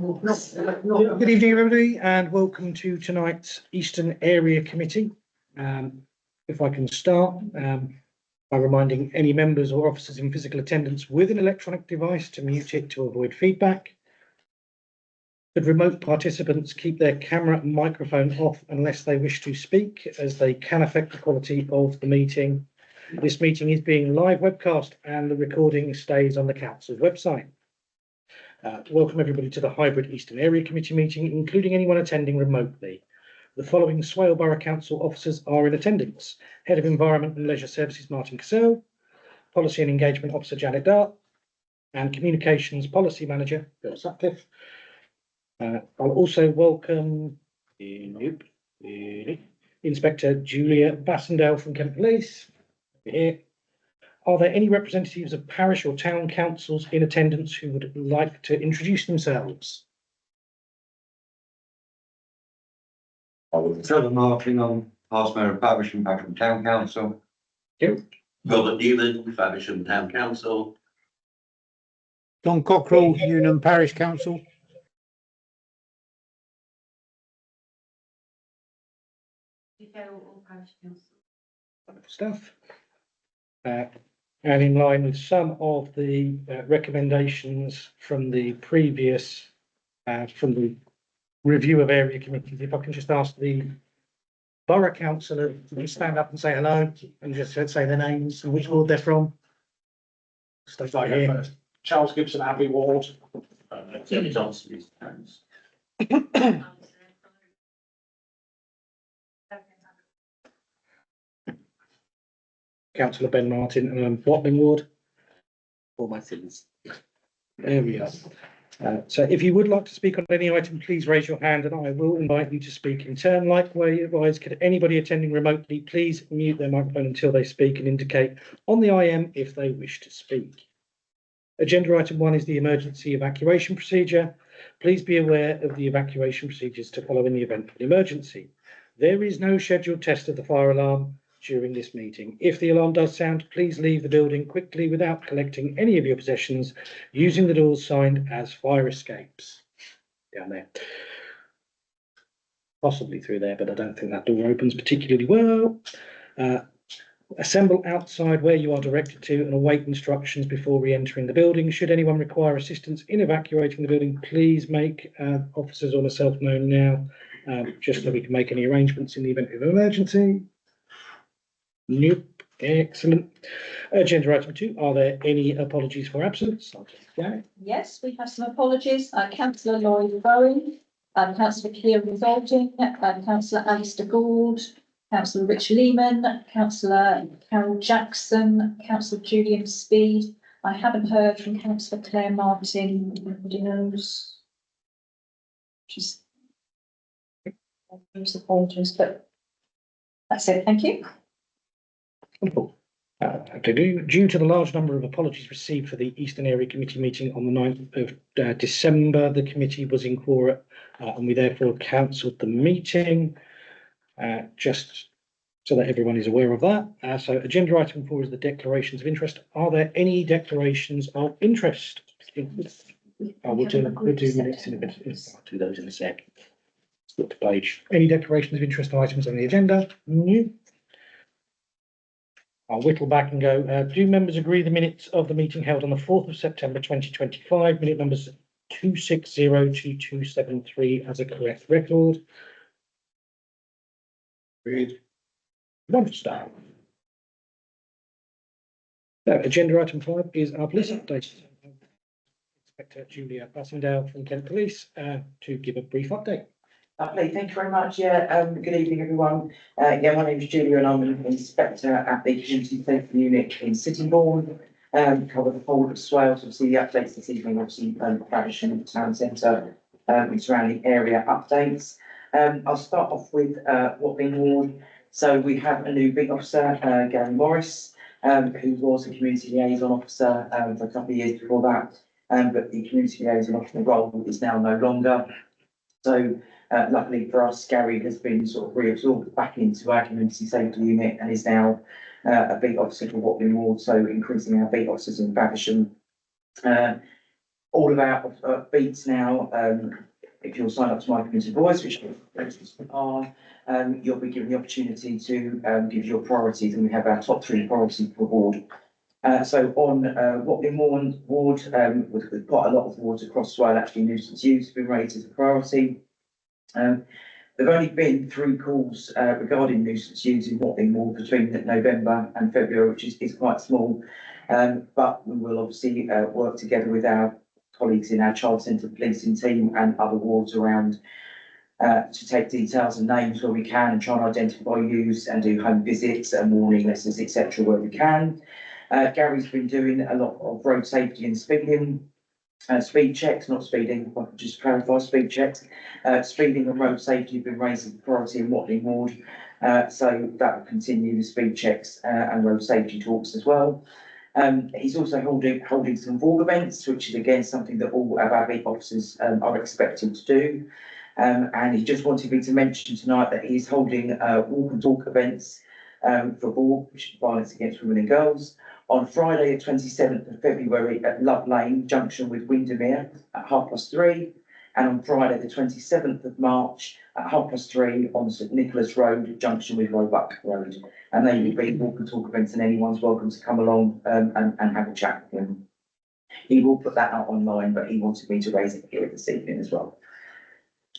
Good evening, everybody, and welcome to tonight's Eastern Area Committee. If I can start by reminding any members or officers in physical attendance with an electronic device to mute it to avoid feedback. Could remote participants keep their camera and microphone off unless they wish to speak, as they can affect the quality of the meeting. This meeting is being live webcast and the recording stays on the council's website. Welcome everybody to the hybrid Eastern Area Committee meeting, including anyone attending remotely. The following Swale Borough Council officers are in attendance: Head of Environment and Leisure Services Martin Cassell, Policy and Engagement Officer Janet Dart, and Communications Policy Manager Bill Sutcliffe. I'll also welcome Inspector Julia Bassendale from Kent Police. Here. Are there any representatives of parish or town councils in attendance who would like to introduce themselves? Trevor Martin, on past mayor of Faversham, Faversham Town Council. Yep. Robert Newman, Faversham Town Council. John Cockrell, Unham Parish Council. Stuff. And in line with some of the recommendations from the previous, from the review of area committees, if I can just ask the borough councillor to stand up and say hello and just say their names and which ward they're from. Stay right here. First. Charles Gibson, Abbey Ward. Jimmy Johnson, his parents. Councillor Ben Martin, Watling Ward. All my sins. There we are. So if you would like to speak on any item, please raise your hand and I will invite you to speak in turn. Likewise, could anybody attending remotely please mute their microphone until they speak and indicate on the IM if they wish to speak. Agenda item 1 is the emergency evacuation procedure. Please be aware of the evacuation procedures to follow in the event of an emergency. There is no scheduled test of the fire alarm during this meeting. If the alarm does sound, please leave the building quickly without collecting any of your possessions, using the doors signed as fire escapes. Down there. Possibly through there, but I don't think that door opens particularly well. Assemble outside where you are directed to and await instructions before re-entering the building. Should anyone require assistance in evacuating the building, please make officers or myself known now, just so we can make any arrangements in the event of an emergency. Nope. Excellent. Agenda item 2. Are there any apologies for absence? Yes, we have some apologies. Councillor Lloyd Bowen, Councillor Kieran Golding, Councillor Alistair Gould, Councillor Rich Lehman, Councillor Carol Jackson, Councillor Julian Speed. I haven't heard from Councillor Claire Martin. Anybody knows? She's apologies, but that's it. Thank you. Wonderful. Due to the large number of apologies received for the Eastern Area Committee meeting on the 9th of December, the committee was in quorum and we therefore cancelled the meeting, just so that everyone is aware of that. So agenda item 4 is the declarations of interest. Are there any declarations of interest? We'll do minutes in a bit. I'll do those in a sec. Flip to page. Any declarations of interest items on the agenda? No. I'll whittle back and go. Do members agree the minutes of the meeting held on the 4th of September 2025, minute numbers 260 to 273 as a correct record? Agreed. 1 star. So, agenda item 5 is our police update. Inspector Julia Bassendale from Kent Police to give a brief update. Lovely, thank you very much. Good evening, everyone. My name is Julia and I'm an inspector at the Community Safety Unit in Sittingbourne. Cover the whole of Swale, so see the updates this evening, obviously, Faversham Town Centre and surrounding area updates. I'll start off with Watling Ward. So we have a new big officer, Gary Morris, who was a community liaison officer for a couple of years before that, but the community liaison officer role is now no longer. So luckily for us, Gary has been sort of reabsorbed back into our community safety unit and is now a beat officer for Watling Ward, so increasing our beat officers in Faversham. all of our beats now. If you'll sign up to My Community Voice, which are, you'll be given the opportunity to give your priorities, and we have our top 3 priorities per ward. So on Watling ward, with quite a lot of wards across Swale, actually nuisance use has been raised as a priority. There've only been 3 calls regarding nuisance use in Watling ward between November and February, which is quite small. But we will obviously work together with our colleagues in our child centred policing team and other wards around to take details and names where we can, and try and identify use and do home visits and warning lessons, etc. where we can. Gary's been doing a lot of road safety and speeding, speed checks, not speeding, if I could just clarify, speed checks. Speeding and road safety have been raised as a priority in Watling ward. So that will continue, the speed checks and road safety talks as well. He's also holding some VORG events, which is again something that all of our beat officers are expected to do. And he just wanted me to mention tonight that he's holding walk and talk events for VORG, which is violence against women and girls, on Friday, the 27th of February at Love Lane, junction with Windermere at 3:30, and on Friday, the 27th of March at 3:30 on St Nicholas Road, junction with Roebuck Road. And they will be walk and talk events, and anyone's welcome to come along and have a chat with him. He will put that out online, but he wanted me to raise it here this evening as well.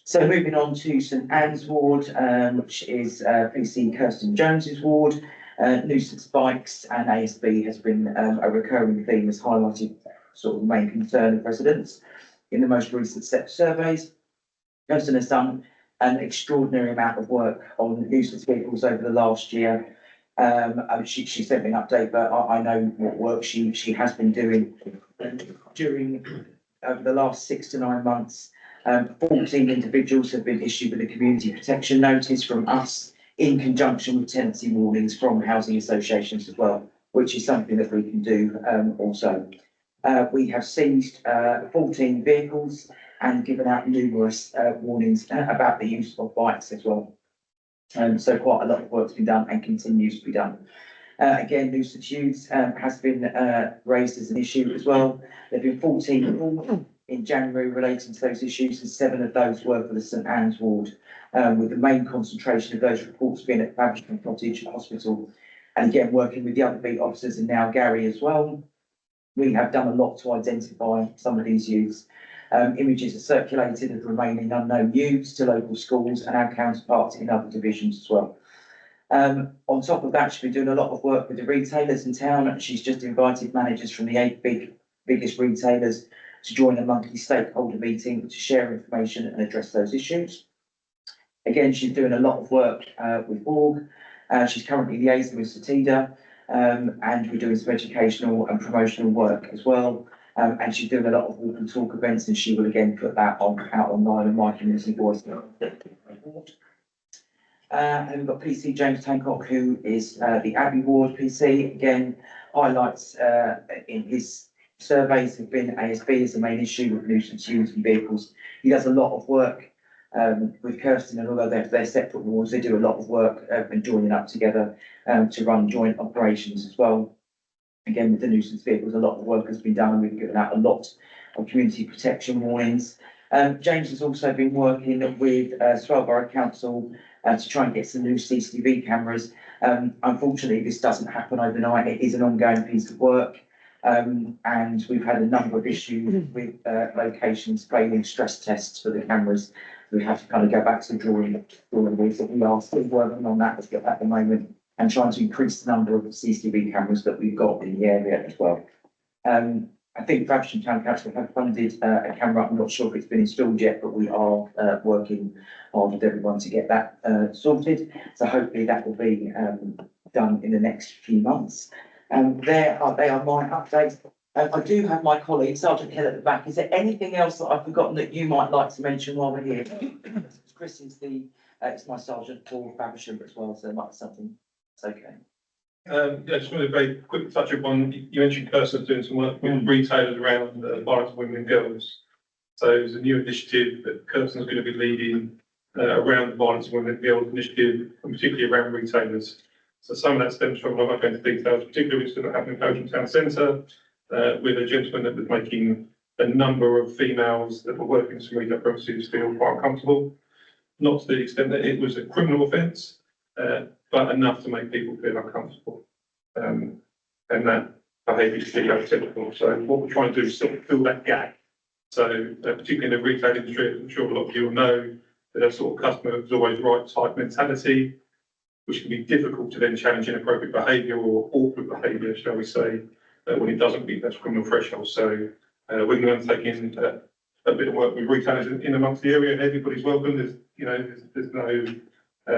So moving on to St Anne's ward, which is PC Kirsten Jones's ward. Nuisance bikes and ASB has been a recurring theme, as highlighted sort of the main concern of residents in the most recent set of surveys. Kirsten has done an extraordinary amount of work on nuisance vehicles over the last year. She sent me an update, but I know what work she has been doing during over the last 6 to 9 months. 14 individuals have been issued with a community protection notice from us, in conjunction with tenancy warnings from housing associations as well, which is something that we can do also. We have seized 14 vehicles and given out numerous warnings about the use of bikes as well. So quite a lot of work's been done and continues to be done. Again, nuisance use has been raised as an issue as well. There have been 14 calls in January relating to those issues, and 7 of those were for the St Anne's ward, with the main concentration of those reports being at Faversham Cottage Hospital. And again, working with the other beat officers and now Gary as well, we have done a lot to identify some of these youths. Images are circulated of remaining unknown youths to local schools and our counterparts in other divisions as well. On top of that, she's been doing a lot of work with the retailers in town, and she's just invited managers from the 8 biggest retailers to join a monthly stakeholder meeting to share information and address those issues. Again, she's doing a lot of work with VORG. She's currently liaising with Satida, and we're doing some educational and promotional work as well. And she's doing a lot of walk and talk events, and she will again put that out online on My Community Voice. And we've got PC James Tancock, who is the Abbey Ward PC. Again, highlights in his surveys have been ASB as the main issue with nuisance use and vehicles. He does a lot of work with Kirsten, and although they're separate wards, they do a lot of work and joining up together to run joint operations as well. Again, with the nuisance vehicles, a lot of work has been done, and we've given out a lot of community protection warnings. James has also been working with Swale Borough Council to try and get some new CCTV cameras. Unfortunately, this doesn't happen overnight. It is an ongoing piece of work. And we've had a number of issues with locations failing stress tests for the cameras. We have to kind of go back to the drawing board. So we are still working on that at the moment, and trying to increase the number of CCTV cameras that we've got in the area as well. I think Faversham Town Council have funded a camera. I'm not sure if it's been installed yet, but we are working hard with everyone to get that sorted. So hopefully that will be done in the next few months. They are my updates. I do have my colleague, Sergeant Hill, at the back. Is there anything else that I've forgotten that you might like to mention while we're here? Chris is it's my sergeant for Faversham as well, so there might be something. It's okay. Yeah, just wanted a very quick touch upon, you mentioned Kirsten's doing some work with retailers around violence of women and girls. So there's a new initiative that Kirsten's going to be leading around the violence of women and girls initiative, and particularly around retailers. So some of that stems from, I'm not going into details, particularly which is going to happen in Faversham Town Centre with a gentleman that was making a number of females that were working in some retail premises feel quite uncomfortable. Not to the extent that it was a criminal offence, but enough to make people feel uncomfortable. And that behaviour is still unacceptable. So what we're trying to do is sort of fill that gap. So particularly in the retail industry, I'm sure a lot of you will know that a sort of customer is always right type mentality, which can be difficult to then challenge inappropriate behaviour or awkward behaviour, shall we say, when it doesn't meet that criminal threshold. So we're going to take in a bit of work with retailers in amongst the area, and everybody's welcome. There's no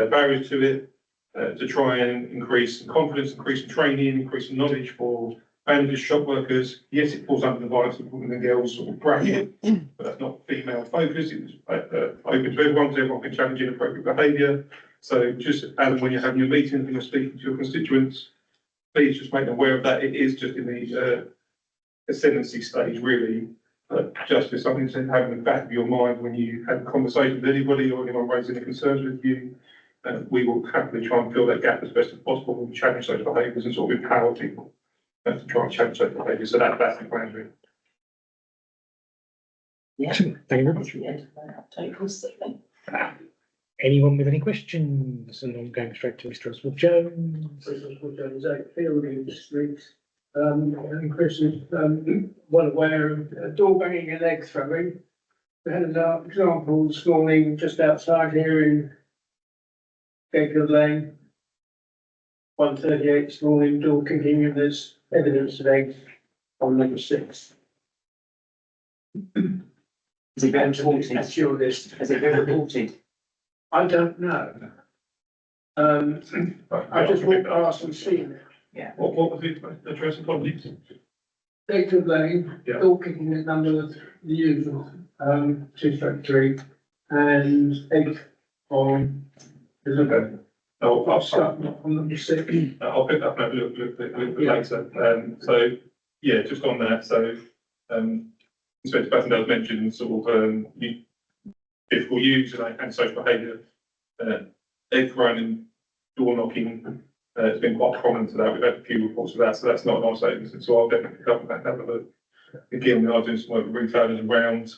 barriers to it, to try and increase confidence, increase training, increase knowledge for managers, shop workers. Yes, it falls under the violence of women and girls sort of bracket, but that's not female focused. It's open to everyone, because everyone can challenge inappropriate behaviour. So just, Alan, when you're having your meetings and you're speaking to your constituents, please just make them aware of that. It is just in the ascendancy stage, really. Just as something to have in the back of your mind when you have a conversation with anybody or anyone raising any concerns with you. We will happily try and fill that gap as best as possible and challenge those behaviours and sort of empower people to try and challenge those behaviours. So that's the plan, really. Yeah. Thank you very much. The end of my update was something. Anyone with any questions? And I'm going straight to Mr. Oswald Jones. Fielding Street. And Chris is well aware of door banging and egg throwing. We had an example this morning just outside here in Bedford Lane. 138 this morning, door kicking, and there's evidence of eggs on number 6. Has it been reported? That's your list. Has it been reported? I don't know. I just walked past and seen it. What was the address and colleagues? Bedford Lane, Yeah. door kicking at number the usual, 2/3, and egg on. There's a I'll stuff on number 6. I'll pick up and have a look later. So, yeah, just on that, so, Inspector Bassendale mentioned sort of, difficult use and social behaviour. Egg throwing and door knocking, it's been quite prominent to that. We've had a few reports of that, so that's not an isolated, so I'll definitely pick up on that and have a look. Again, we are doing some work with retailers around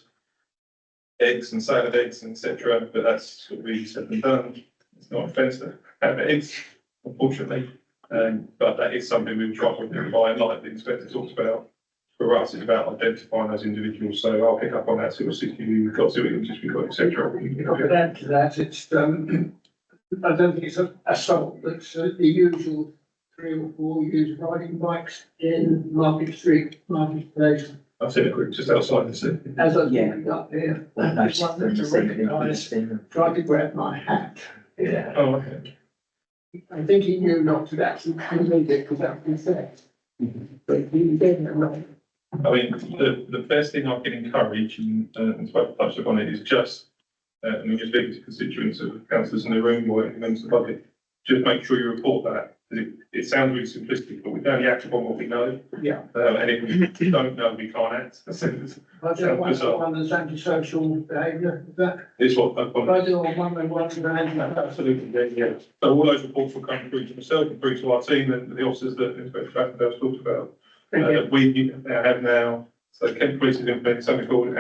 eggs and sale of eggs, etc., but that's sort of easy said and done. It's not offensive to have eggs, unfortunately, but that is something we try to identify, and like the inspector talks about, for us, it's about identifying those individuals. So I'll pick up on that, see what CCTV we've got, see what images we've got, etc. To add to that, it's, I don't think it's a assault, that's the usual 3 or 4 use riding bikes in Market Street, Marketplace. I've seen it just outside the city. As I was walking up here, I Most just wanted to recognise, tried to grab my hat. Yeah. Oh, okay. I think he knew not to actually leave it because that was said. But he didn't know. I mean, the best thing I can encourage, and spoke touched upon it, is just, and when you're speaking to constituents of councillors in the room or any members of the public, just make sure you report that. It sounds really simplistic, but we can only act upon what we know. Yeah. And if we don't know, we can't act. I don't want someone that's antisocial behaviour, is that, It's what I do on one and absolutely, yeah. So all those reports will come through to myself and through to our team and the officers that Inspector Bassendale's talked about. That we have now. So Kent Police has implemented something called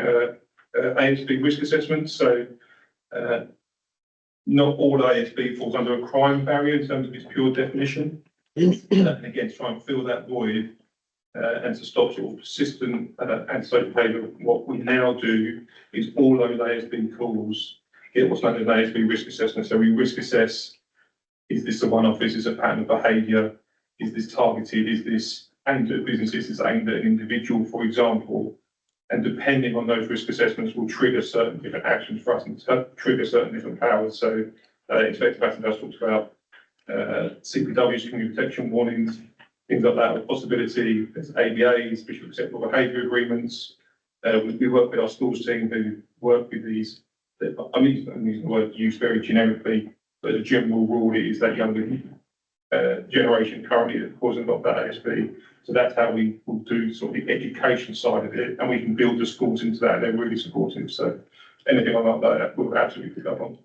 ASB risk assessment. So not all ASB falls under a crime barrier in terms of its pure definition. And again, to try and fill that void and to stop sort of persistent antisocial behaviour, what we now do is all those ASB calls get what's known as an ASB risk assessment. So we risk assess: is this a one-off? Is this a pattern of behaviour? Is this targeted? Is this aimed at businesses? Is aimed at an individual, for example? And depending on those risk assessments, will trigger certain different actions for us and trigger certain different powers. So, Inspector Bassendale talked about CPWs, community protection warnings, things like that. With possibility, there's ABAs, visual acceptable behaviour agreements. We work with our schools team who work with these. I'm using the word used very generically, but the general rule is that younger generation currently that causing a lot of that ASB. So that's how we will do sort of the education side of it, and we can build the schools into that. They're really supportive. So anything like that, we'll absolutely pick up on.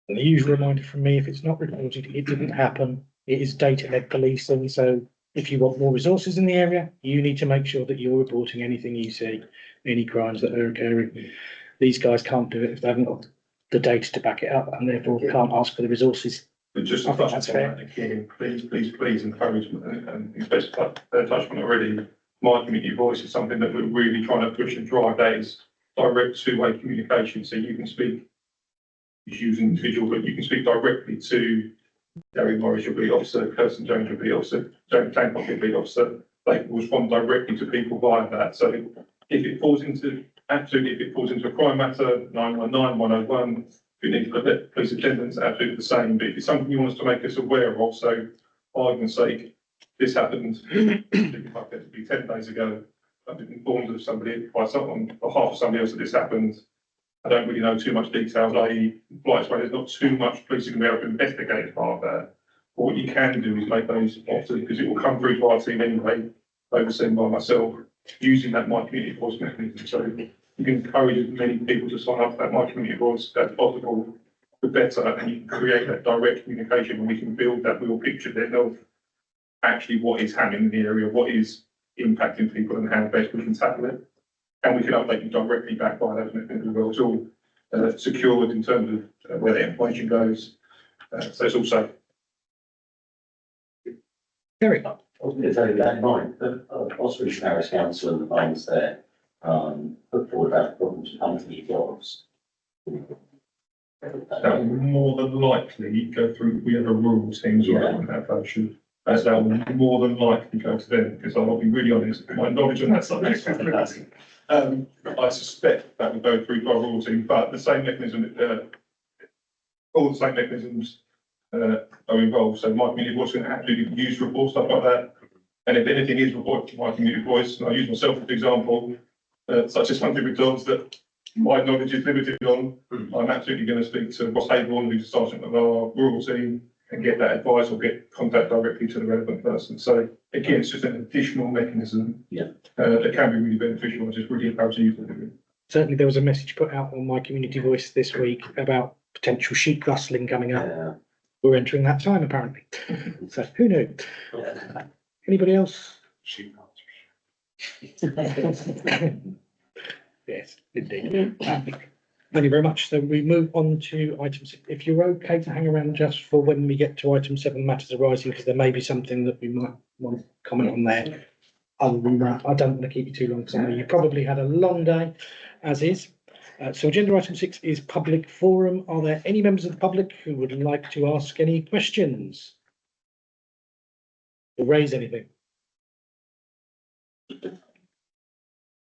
And the usual reminder from me, if it's not reported, it didn't happen. It is data-led policing, so if you want more resources in the area, you need to make sure that you're reporting anything you see, any crimes that are occurring. These guys can't do it if they haven't got the data to back it up, and therefore can't ask for the resources. But just I to think touch that's on fair. that again, please encourage, and especially touched on already, my community voice is something that we're really trying to push and drive. That is direct two-way communication, so you can speak, just use an individual, but you can speak directly to Gary Morris, your lead officer, Kirsten Jones, your lead officer, James Hancock, your lead officer. They can respond directly to people via that. So if it falls into a crime matter, 919, 101, if you need to look at police attendance, absolutely the same. But if it's something you want us to make us aware of, so for argument's sake, this happened hypothetically 10 days ago. I've been informed of somebody by someone, or half of somebody else that this happened. I don't really know too much details, i.e. Blights way, there's not too much policing can be able to investigate as part of that. But what you can do is make those often, because it will come through to our team anyway, overseen by myself, using that My Community Voice mechanism. So you can encourage as many people to sign up to that My Community Voice as possible, the better, and you can create that direct communication, and we can build that real picture then of actually what is happening in the area, what is impacting people, and how best we can tackle it. And we can update you directly back by those mechanisms as well. It's all secured in terms of where the information goes. So it's all safe. Very I was going to tell you that in mind, the Oswich Parish Council and the funds there, put forward about problems with company dogs. That will more than likely go through, we have a rural team, so on that version. As that will more than likely go to them, because I'll be really honest, my knowledge on that subject is limited. I suspect that will go through to our rural team, but the same mechanism, all the same mechanisms are involved. So My Community Voice can absolutely use to report stuff like that. And if anything is reported to My Community Voice, and I use myself as an example, such as hunting with dogs that my knowledge is limited on, I'm absolutely going to speak to Ross Hayborn, who's the sergeant of our rural team, and get that advice or get contact directly to the relevant person. So again, it's just an additional mechanism that can be really beneficial. I just really encourage you to do it. Certainly, there was a message put out on My Community Voice this week about potential sheep rustling coming up. Yeah. We're entering that time apparently. So who knew? Yeah. Anybody else? Sheep Yes, indeed. Thank you very much. So we move on to item 6. If you're okay to hang around just for when we get to item 7, matters arising, because there may be something that we might want to comment on there. Other than that, I don't want to keep you too long, because I know you probably had a long day, as is. So agenda item 6 is public forum. Are there any members of the public who would like to ask any questions? Or raise anything?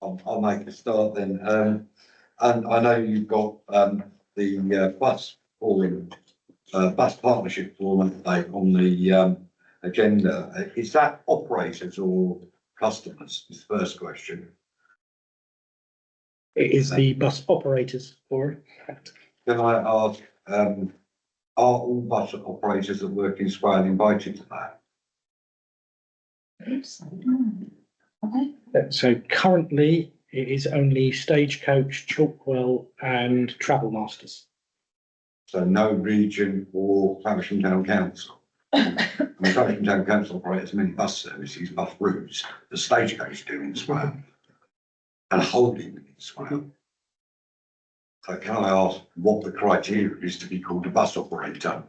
I'll make a start then. And I know you've got the bus forum, bus partnership forum update on the agenda. Is that operators or customers? Is the first question. It is the bus operators forum. Can I ask, are all bus operators that work in Swale invited to that? Okay. So currently it is only Stagecoach, Chalkwell and Travel Masters. So no region or Faversham Town Council? Faversham Town Council operates many bus services, bus routes, the Stagecoach do in Swale and holding in Swale. So can I ask what the criteria is to be called a bus operator?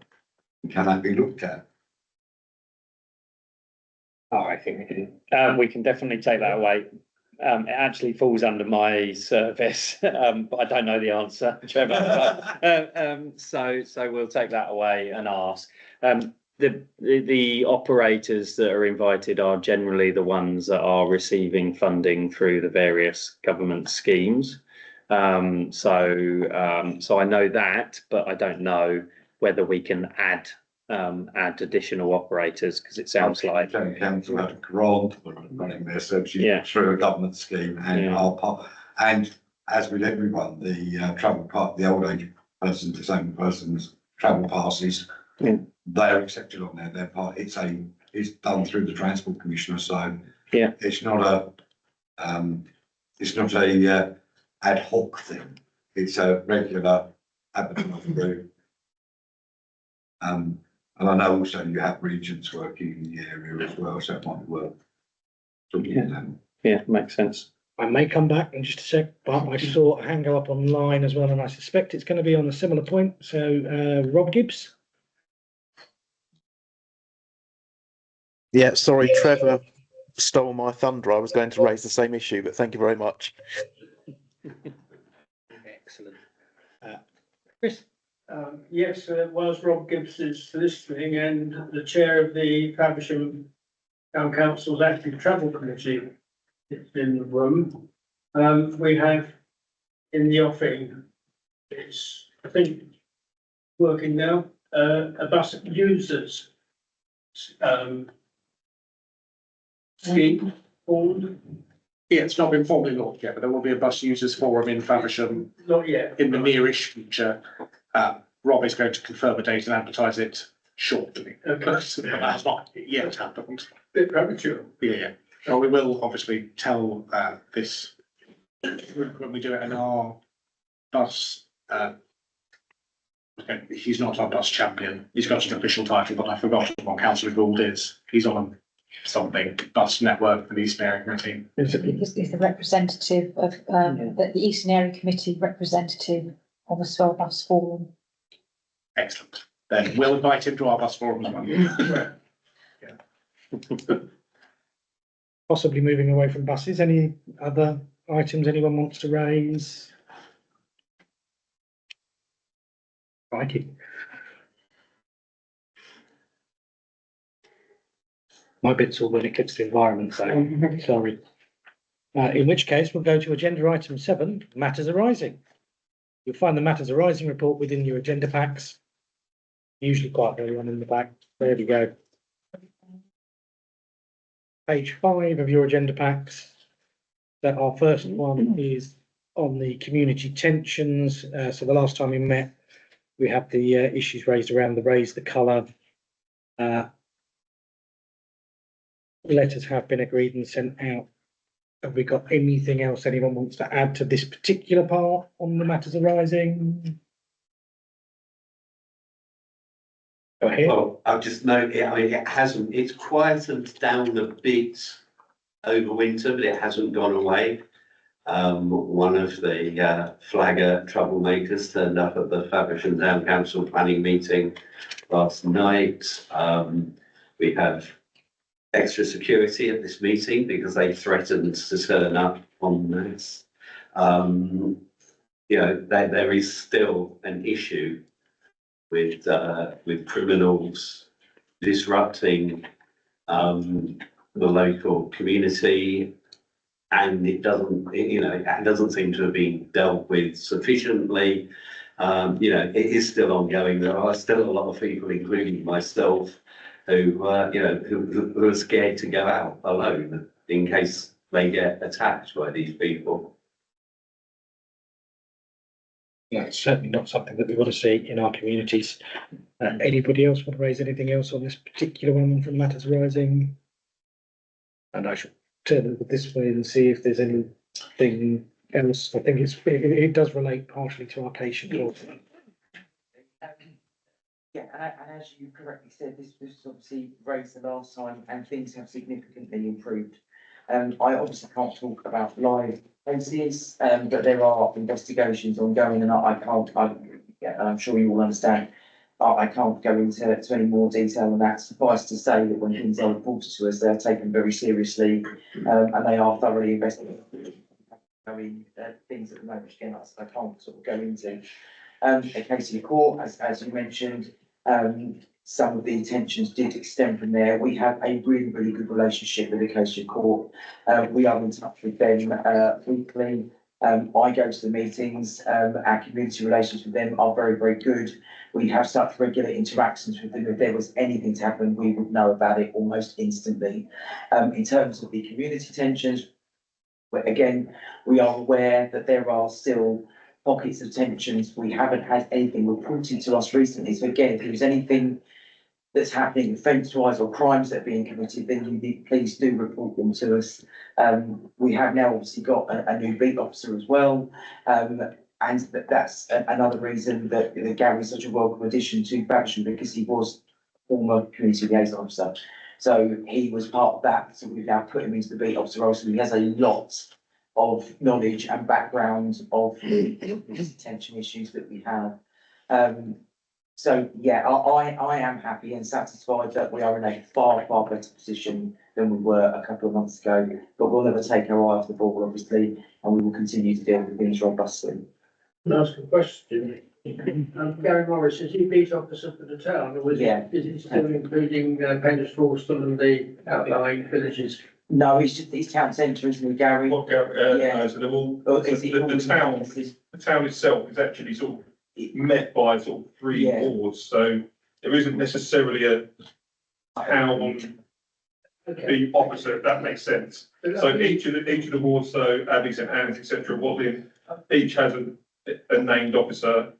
And can that be looked at? Oh, I think we can definitely take that away. It actually falls under my service, but I don't know the answer, Trevor. But, so we'll take that away and ask. The operators that are invited are generally the ones that are receiving funding through the various government schemes. So I know that, but I don't know whether we can add additional operators, because it sounds like Town Council had a grant for running their services through a government scheme and our part. And as with everyone, the travel part, the old age person, disabled persons travel passes, they're accepted on there. Their part, it's done through the Transport Commissioner, so it's not a ad hoc thing. It's a regular advertising route. And I know also you have regents working in the area as well, so it might be worth talking to them. Yeah, makes sense. I may come back in just a sec, but I saw a hand go up online as well, and I suspect it's going to be on a similar point. So, Rob Gibbs. Yeah, sorry, Trevor stole my thunder. I was going to raise the same issue, but thank you very much. Excellent. Chris. Yes, whilst Rob Gibbs is listening and the chair of the Faversham Town Council's Active Travel Committee is in the room, we have in the offing, it's, I think, working now, a bus users scheme formed. Yeah, it's not been formally launched yet, but there will be a bus users forum in Faversham Not yet. in the nearish future. Rob is going to confirm a date and advertise it shortly. Okay. But that has not yet happened. Bit premature. Yeah. So we will obviously tell this when we do it in our bus. Okay, he's not our bus champion. He's got an official title, but I've forgotten what Councillor Gould is. He's on something bus network for the Eastern Area Committee. He's the representative of, the Eastern Area Committee representative on the Swell Bus Forum. Excellent. Then we'll invite him to our bus forum. Possibly moving away from buses. Any other items anyone wants to raise? Crikey. My bit's all when it gets to the environment, so sorry. In which case, we'll go to agenda item 7, matters arising. You'll find the matters arising report within your agenda packs. Usually quite early on in the back. There we go. Page 5 of your agenda packs. That our first one is on the community tensions. So the last time we met, we had the issues raised around the raise the colour. Letters have been agreed and sent out. Have we got anything else anyone wants to add to this particular part on the matters arising? Go ahead. Well, I'll just note, it's quietened down a bit over winter, but it hasn't gone away. One of the flagger troublemakers turned up at the Faversham Town Council planning meeting last night. We have extra security at this meeting because they threatened to turn up on this. There is still an issue with criminals disrupting the local community, and it doesn't seem to have been dealt with sufficiently. It is still ongoing. There are still a lot of people, including myself, who are scared to go out alone in case they get attacked by these people. Yeah, it's certainly not something that we want to see in our communities. Anybody else want to raise anything else on this particular one from matters arising? And I should turn it this way and see if there's anything else. I think it does relate partially to our patient law. Yeah, and as you correctly said, this was obviously raised the last time and things have significantly improved. I obviously can't talk about live cases, but there are investigations ongoing and I'm sure you all understand. I can't go into any more detail than that. Suffice to say that when things are reported to us, they're taken very seriously, and they are thoroughly investigated. Things at the moment, again, I can't sort of go into. A case in court, as you mentioned, some of the intentions did extend from there. We have a really, really good relationship with the Acacia Court. We are in touch with them weekly. I go to the meetings. Our community relations with them are very, very good. We have such regular interactions with them. If there was anything to happen, we would know about it almost instantly. In terms of the community tensions, again, we are aware that there are still pockets of tensions. We haven't had anything reported to us recently. So again, if there's anything that's happening offence-wise or crimes that are being committed, then please do report them to us. We have now obviously got a new beat officer as well. And that's another reason that Gary's such a welcome addition to Faversham, because he was former community liaison officer. So he was part of that, so we've now put him into the beat officer role, so he has a lot of knowledge and background of the detention issues that we have. So, yeah, I am happy and satisfied that we are in a far, far better position than we were a couple of months ago. But we'll never take our eye off the ball, obviously, and we will continue to deal with things robustly. Can I ask a question? Gary Morris, is he beat officer for the town, or is Yeah. he still including Penders Forston and the outlying villages? No, he's town centre, isn't he, Gary? What, Yeah. no, so they're all, Oh, the is he- town itself is actually sort of met by sort of three Yeah. boards, so there isn't necessarily a town the officer, if that makes sense. So each of the wards, so Abbey, St Anne's, etc., Watling, each has a named officer.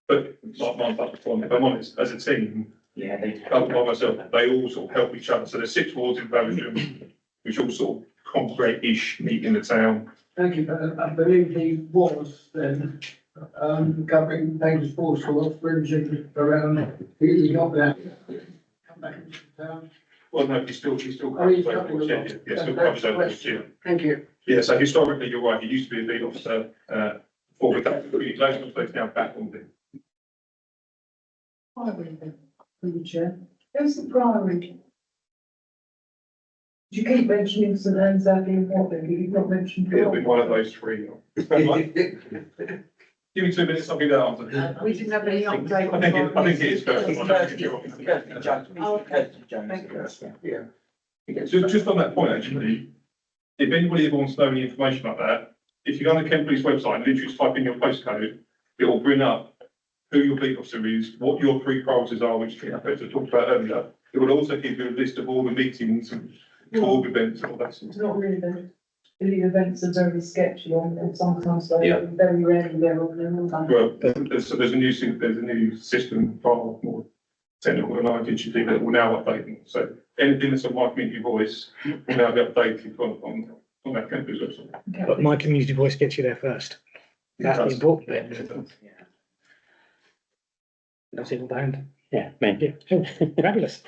But like my platform, if I'm honest, as a team, Yeah, they. other by myself, they all sort of help each other. So there's 6 wards in Faversham, which all sort of congregate-ish meet in the town. Thank you, but I believe he was then, covering Penders Forston, Oxbridge and around, he's not there. Come back into the town. Well, no, he still Oh, he's covers covering over, the yeah, lot. yeah, still That's covers the over, question. yeah. Thank you. Yeah, so historically, you're right, he used to be a lead officer, for the liaison, so he's now back on the. Through the chair. Who's the primary? You keep mentioning St Anne's Abbey and Watling, you've not mentioned. It'll be one of those 3. Give me 2 minutes, I'll give that answer. We didn't have any update. I think it is It's Kirsty. Kirsty Jones. Oh, okay. Kirsty Jones. Thank you. Yeah. Just on that point, actually, if anybody ever wants to know any information like that, if you go on the Kent Police website and literally just type in your postcode, it will bring up who your beat officer is, what your 3 priorities are, which I talked about earlier. It will also give you a list of all the meetings and talk events and all that sort of It's stuff. not really, the events are very sketchy and sometimes Yeah. very rarely they're on them. Well, there's a new system, far more technical than I digitally that will now update them. So anything that's on My Community Voice will now be updated on that Kent Police website. But My Community Voice gets you there first. That's the important bit. That's it, band. Yeah, me. Yeah, fabulous.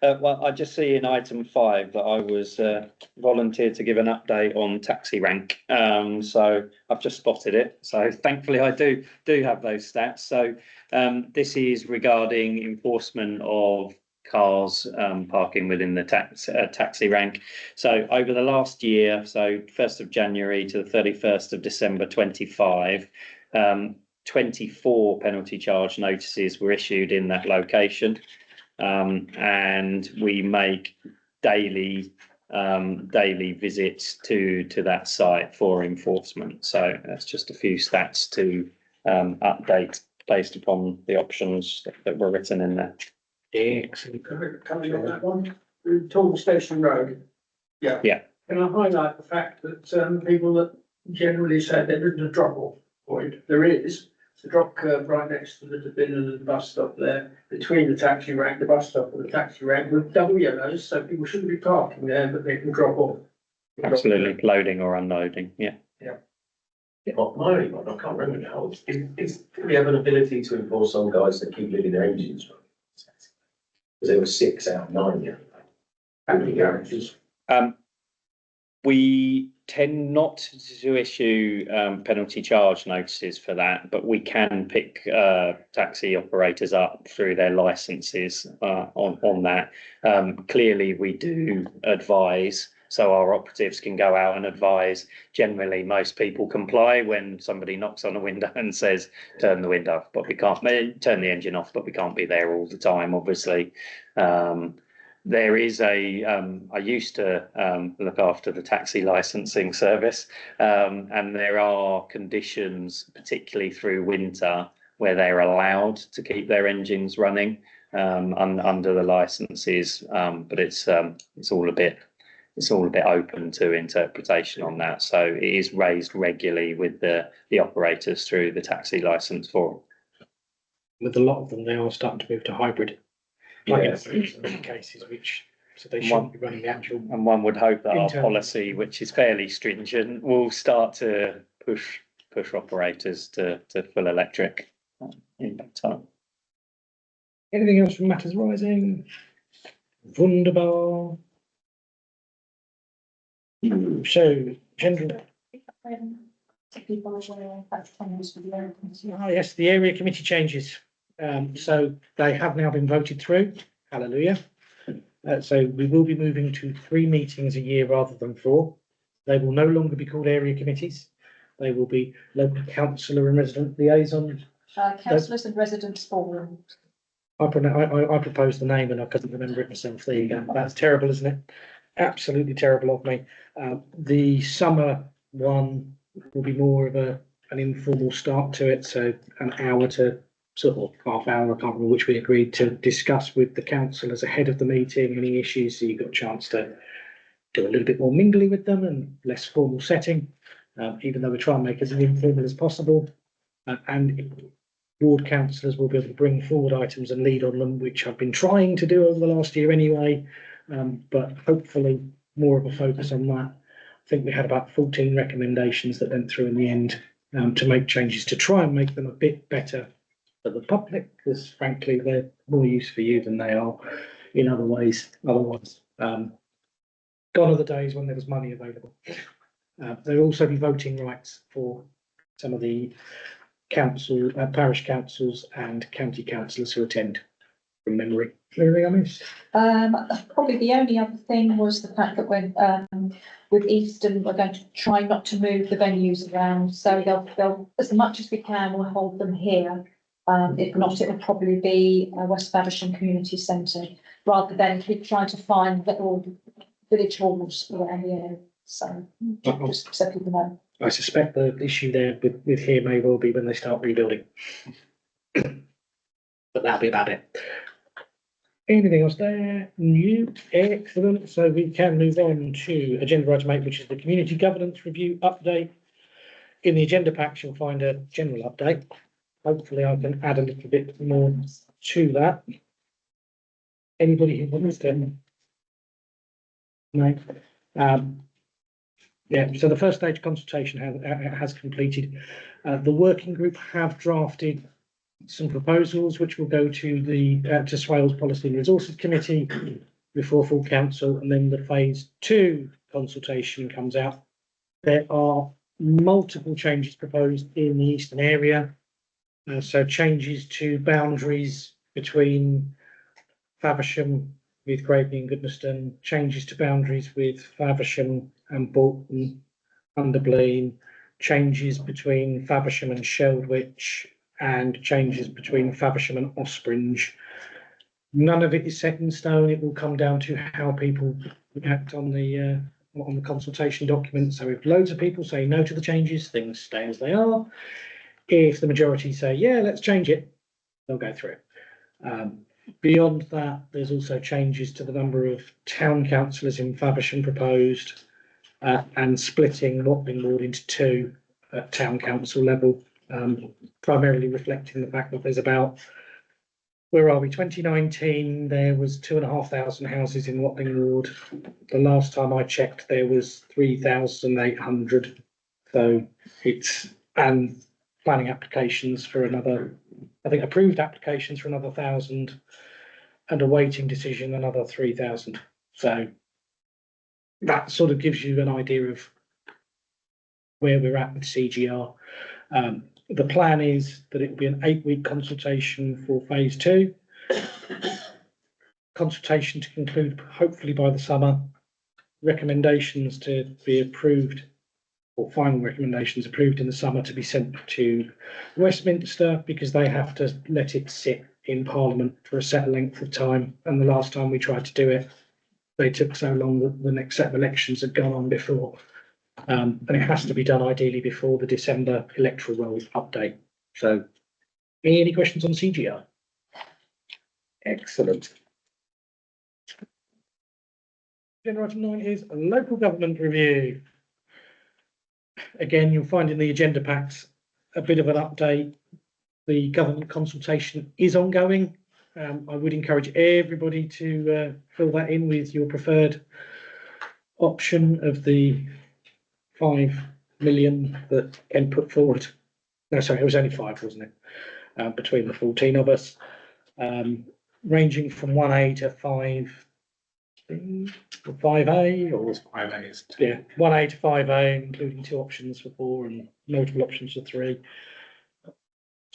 Well, I just see in item 5 that I was volunteered to give an update on taxi rank. So I've just spotted it. So thankfully I do have those stats. So this is regarding enforcement of cars parking within the taxi rank. So over the last year, so 1st of January to the 31st of December 25, 24 penalty charge notices were issued in that location, and we make daily visits to that site for enforcement. So that's just a few stats to update based upon the options that were written in there. Excellent. Coming on that one, Tall Station Road. Yeah. Yeah. Can I highlight the fact that people that generally say there isn't a drop off point, there is. It's a drop curb right next to the bin and the bus stop there, between the taxi rank, the bus stop and the taxi rank with double yellows, so people shouldn't be parking there, but they can drop off. Absolutely, loading or unloading, yeah. Well, my only one, I can't remember now, is do we have an ability to enforce on guys that keep leaving their engines running? Because there were 6 out of 9 the other day. How many garages? We tend not to issue penalty charge notices for that, but we can pick taxi operators up through their licenses on that. Clearly, we do advise, so our operatives can go out and advise. Generally, most people comply when somebody knocks on a window and says, turn the window off, but we can't turn the engine off, but we can't be there all the time, obviously. There is I used to look after the taxi licensing service, and there are conditions, particularly through winter, where they're allowed to keep their engines running under the licenses, but it's all a bit open to interpretation on that. So it is raised regularly with the operators through the taxi license forum. With a lot of them, they are starting to move to hybrid. Like in some cases, so they shouldn't be running the actual. And one would hope that our internal. policy, which is fairly stringent, will start to push operators to full electric in that time. Anything else from matters rising? Wunderbar. So, agenda. Yes, the area committee changes. So they have now been voted through. Hallelujah. So we will be moving to 3 meetings a year rather than 4. They will no longer be called area committees. They will be local councillor and resident liaison. Councillors and residents forum. I proposed the name and I couldn't remember it myself. There you go. That's terrible, isn't it? Absolutely terrible of me. The summer one will be more of an informal start to it. So an hour to sort of half hour, I can't remember which we agreed to discuss with the councillors ahead of the meeting, any issues. So you got a chance to do a little bit more mingly with them and less formal setting, even though we try and make it as informal as possible. And ward councillors will be able to bring forward items and lead on them, which I've been trying to do over the last year anyway, but hopefully more of a focus on that. I think we had about 14 recommendations that went through in the end, to make changes to try and make them a bit better for the public, because frankly, they're more use for you than they are in other ways. Otherwise, gone are the days when there was money available. There'll also be voting rights for some of the council, parish councils and county councillors who attend from memory. Anything I missed? Probably the only other thing was the fact that when, with Eastern, we're going to try not to move the venues around. So they'll, as much as we can, we'll hold them here. If not, it will probably be West Faversham Community Centre, rather than keep trying to find little village halls around the area. So just so people know. I suspect the issue there with here may well be when they start rebuilding. But that'll be about it. Anything else there? New, excellent. So we can move on to agenda item 8, which is the community governance review update. In the agenda packs, you'll find a general update. Hopefully I can add a little bit more to that. Anybody who wants to? No. Yeah, so the first stage consultation has completed. The working group have drafted some proposals which will go to the to Swales Policy and Resources Committee before full council, and then the phase 2 consultation comes out. There are multiple changes proposed in the eastern area. So changes to boundaries between Faversham with Gravely and Goodnestone, changes to boundaries with Faversham and Bolton, Underbleen, changes between Faversham and Sheldwich, and changes between Faversham and Ospringe. None of it is set in stone. It will come down to how people react on the consultation document. So if loads of people say no to the changes, things stay as they are. If the majority say, yeah, let's change it, they'll go through. Beyond that, there's also changes to the number of town councillors in Faversham proposed, and splitting Watling Ward into 2 at town council level, primarily reflecting the fact that there's about, where are we, 2019, there was 2,500 houses in Watling Ward. The last time I checked, there was 3,800. So it's, and planning applications for another, I think approved applications for another 1,000, and a waiting decision another 3,000. So that sort of gives you an idea of where we're at with CGR. The plan is that it will be an 8-week consultation for phase 2. Consultation to conclude hopefully by the summer. Recommendations to be approved, or final recommendations approved in the summer, to be sent to Westminster, because they have to let it sit in Parliament for a set length of time. And the last time we tried to do it, they took so long that the next set of elections had gone on before. And it has to be done ideally before the December electoral roll update. So any questions on CGR? Excellent. Agenda item 9 is a local government review. Again, you'll find in the agenda packs a bit of an update. The government consultation is ongoing. I would encourage everybody to fill that in with your preferred option of the 5 million that Ken put forward. No, sorry, it was only 5, wasn't it? Between the 14 of us. ranging from 1A to 5B, or 5A, or, I think it's yeah, 1A to 5A, including 2 options for 4 and multiple options for 3.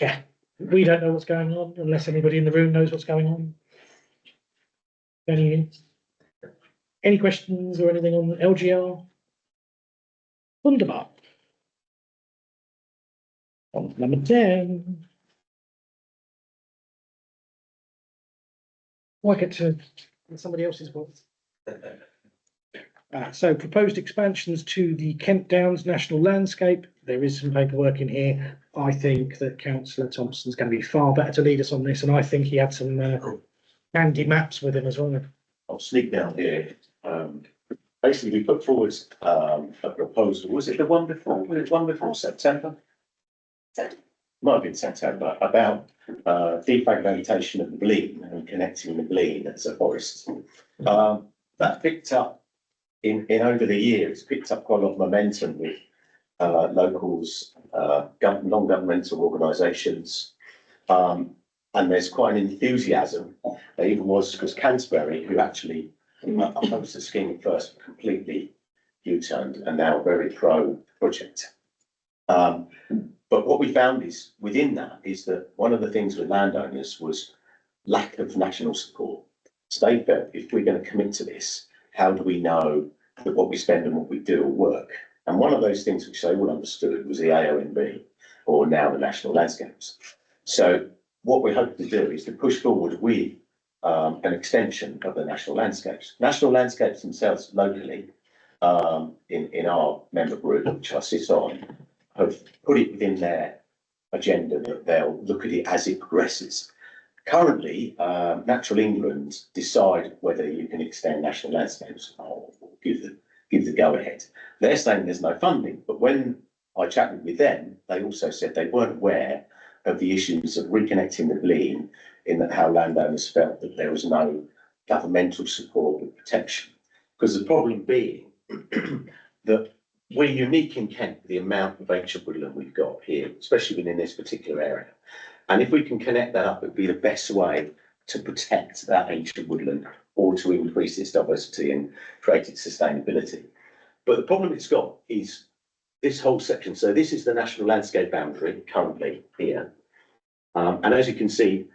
Yeah, we don't know what's going on unless anybody in the room knows what's going on. Any questions or anything on the LGR? Wunderbar. On to number 10. Why get to somebody else's voice? So proposed expansions to the Kent Downs National Landscape. There is some paperwork in here. I think that Councillor Thompson's going to be far better to lead us on this, and I think he had some handy maps with him as well. I'll sneak down here. Basically, we put forward a proposal. Was it the one before? Was it one before September? Might have been September, about defragmentation of the Blean and connecting the Blean as a forest. That picked up in over the years, picked up quite a lot of momentum with locals, non-governmental organisations. And there's quite an enthusiasm. There even was Canterbury, who actually opposed the scheme at first, completely U-turned and now very pro project. But what we found is within that is that one of the things with landowners was lack of national support. So they felt, if we're going to commit to this, how do we know that what we spend and what we do will work? And one of those things which they all understood was the AONB, or now the National Landscapes. So what we hope to do is to push forward with an extension of the National Landscapes. National Landscapes themselves locally, in our member group, which I sit on, have put it within their agenda that they'll look at it as it progresses. Currently, Natural England decide whether you can extend National Landscapes or give the go-ahead. They're saying there's no funding, but when I chatted with them, they also said they weren't aware of the issues of reconnecting the Blean, in that how landowners felt that there was no governmental support or protection. Because the problem being that we're unique in Kent with the amount of ancient woodland we've got here, especially within this particular area. And if we can connect that up, it'd be the best way to protect that ancient woodland or to increase its diversity and create its sustainability. But the problem it's got is this whole section. So this is the National Landscape boundary currently here. And as you can see,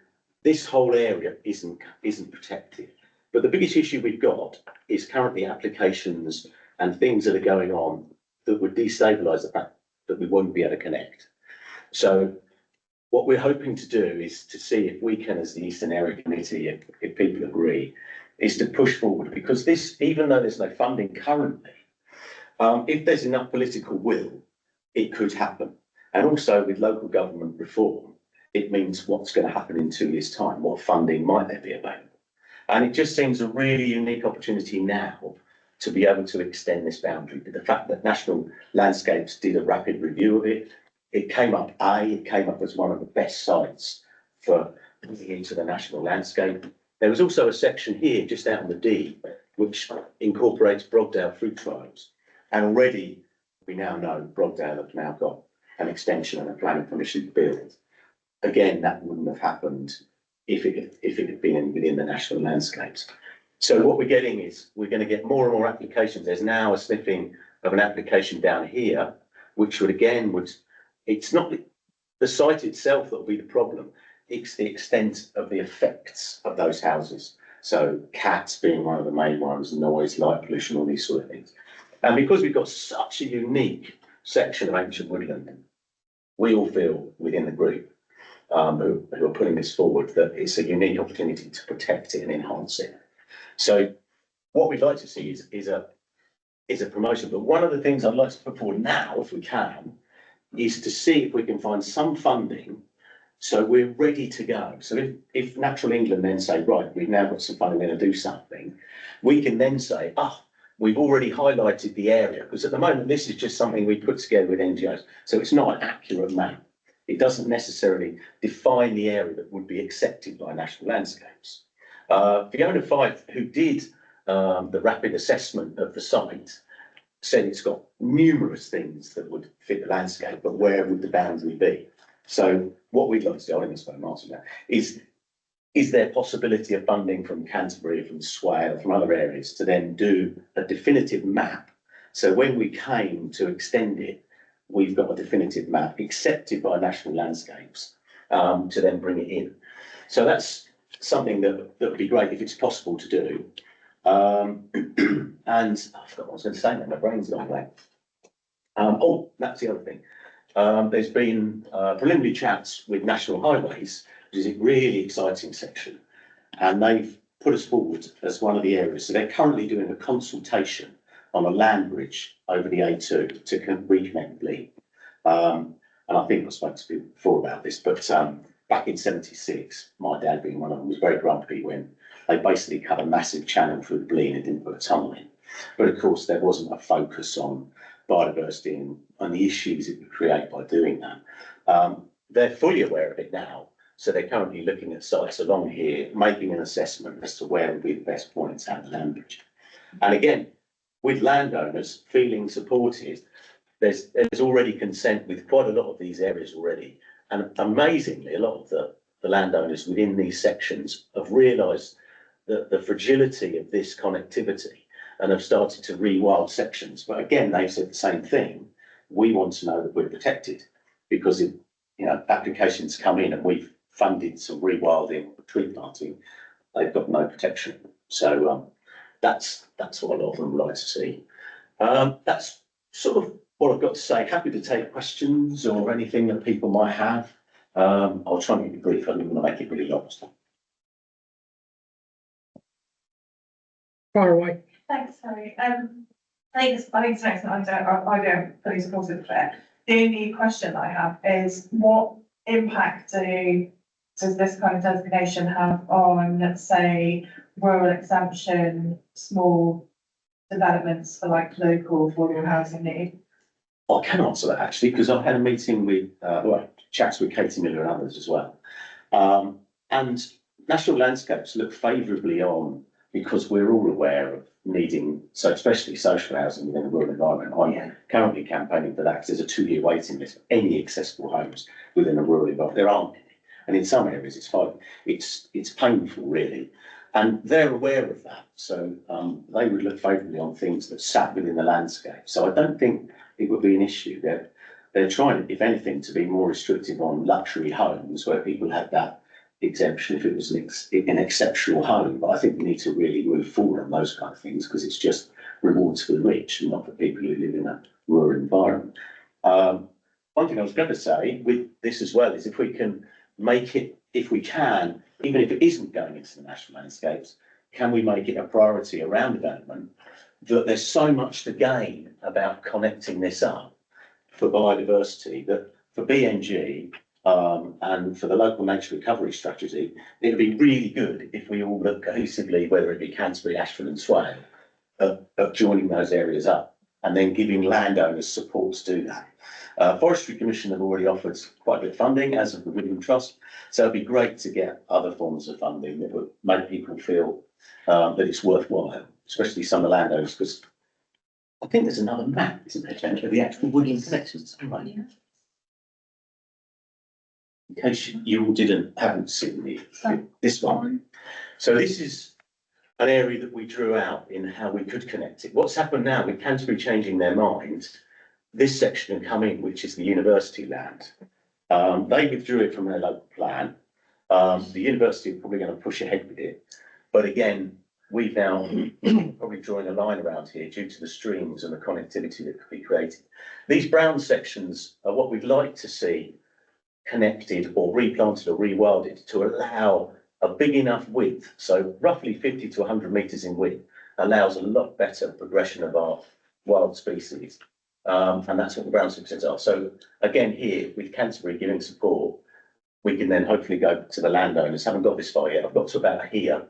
this whole area isn't protected. But the biggest issue we've got is currently applications and things that are going on that would destabilise the fact that we won't be able to connect. So what we're hoping to do is to see if we can, as the Eastern Area Committee, if people agree, is to push forward, because this, even though there's no funding currently, if there's enough political will, it could happen. And also with local government reform, it means what's going to happen in 2 years' time, what funding might there be available. And it just seems a really unique opportunity now to be able to extend this boundary. But the fact that National Landscapes did a rapid review of it, it came up as one of the best sites for moving into the National Landscape. There was also a section here, just out on the D, which incorporates Brogdale fruit trials. And already we now know Brogdale have now got an extension and a planning permission to build. Again, that wouldn't have happened if it had been within the National Landscapes. So what we're getting is we're going to get more and more applications. There's now a sniffing of an application down here, which it's not the site itself that will be the problem. It's the extent of the effects of those houses. So cats being one of the main ones, noise, light pollution, all these sort of things. And because we've got such a unique section of ancient woodland, we all feel within the group who are putting this forward that it's a unique opportunity to protect it and enhance it. So what we'd like to see is a promotion. But one of the things I'd like to put forward now, if we can, is to see if we can find some funding so we're ready to go. So if Natural England then say, right, we've now got some funding, we're going to do something, we can then say, we've already highlighted the area, because at the moment this is just something we put together with NGOs. So it's not an accurate map. It doesn't necessarily define the area that would be accepted by National Landscapes. Fiona Fife, who did the rapid assessment of the site, said it's got numerous things that would fit the landscape, but where would the boundary be? So what we'd like to do, I think I spoke Martin now, is is there possibility of funding from Canterbury, from Swale, from other areas to then do a definitive map? So when we came to extend it, we've got a definitive map accepted by National Landscapes to then bring it in. So that's something that would be great if it's possible to do. And I forgot what I was going to say now, my brain's gone blank. Oh, that's the other thing. There's been preliminary chats with National Highways, which is a really exciting section, and they've put us forward as one of the areas. So they're currently doing a consultation on a land bridge over the A2 to reconnect Blean. And I think I spoke to people before about this, but back in '76, my dad being one of them was very grumpy when they basically cut a massive channel through Blean and didn't put a tunnel in. But of course, there wasn't a focus on biodiversity and the issues it would create by doing that. They're fully aware of it now. So they're currently looking at sites along here, making an assessment as to where would be the best points at the land bridge. And again, with landowners feeling supported, there's already consent with quite a lot of these areas already. And amazingly, a lot of the landowners within these sections have realised the fragility of this connectivity and have started to rewild sections. But again, they've said the same thing. We want to know that we're protected, because if applications come in and we've funded some rewilding, tree planting, they've got no protection. So that's what a lot of them would like to see. That's sort of what I've got to say. Happy to take questions or anything that people might have. I'll try and keep it brief. I don't want to make it really long. Fire away. Thanks, Harry. I think it's excellent. I don't fully support it there. The only question I have is, what impact does this kind of designation have on, let's say, rural exemption, small developments for like local affordable housing need? I can answer that actually, because I've had a meeting with, chats with Katie Miller and others as well. And National Landscapes look favourably on, because we're all aware of needing, so especially social housing within the rural environment. I'm currently campaigning for that, because there's a 2-year waiting list for any accessible homes within a rural environment. There aren't any. And in some areas it's fine. It's painful really. And they're aware of that. So they would look favourably on things that sat within the landscape. So I don't think it would be an issue. They're trying, if anything, to be more restrictive on luxury homes where people had that exemption if it was an exceptional home. But I think we need to really move forward on those kind of things, because it's just rewards for the rich and not for people who live in a rural environment. One thing I was going to say with this as well is, if we can make it, if we can, even if it isn't going into the national landscapes, can we make it a priority around development, that there's so much to gain about connecting this up for biodiversity, that for BNG and for the local nature recovery strategy, it'd be really good if we all look cohesively, whether it be Canterbury, Ashford and Swale, of joining those areas up and then giving landowners support to do that. Forestry Commission have already offered quite a bit of funding, as of the William Trust. So it'd be great to get other forms of funding that would make people feel that it's worthwhile, especially some of the landowners, because I think there's another map, isn't there, Jen, of the actual woodland connections. Right. Yeah. In case you all haven't seen this one. So this is an area that we drew out in how we could connect it. What's happened now with Canterbury changing their mind, this section can come in, which is the university land. They withdrew it from their local plan. The university are probably going to push ahead with it. But again, we've now probably drawing a line around here due to the streams and the connectivity that could be created. These brown sections are what we'd like to see connected or replanted or rewilded to allow a big enough width. So roughly 50 to 100 metres in width allows a lot better progression of our wild species. And that's what the brown sections are. So again, here with Canterbury giving support, we can then hopefully go to the landowners. Haven't got this far yet. I've got to about here.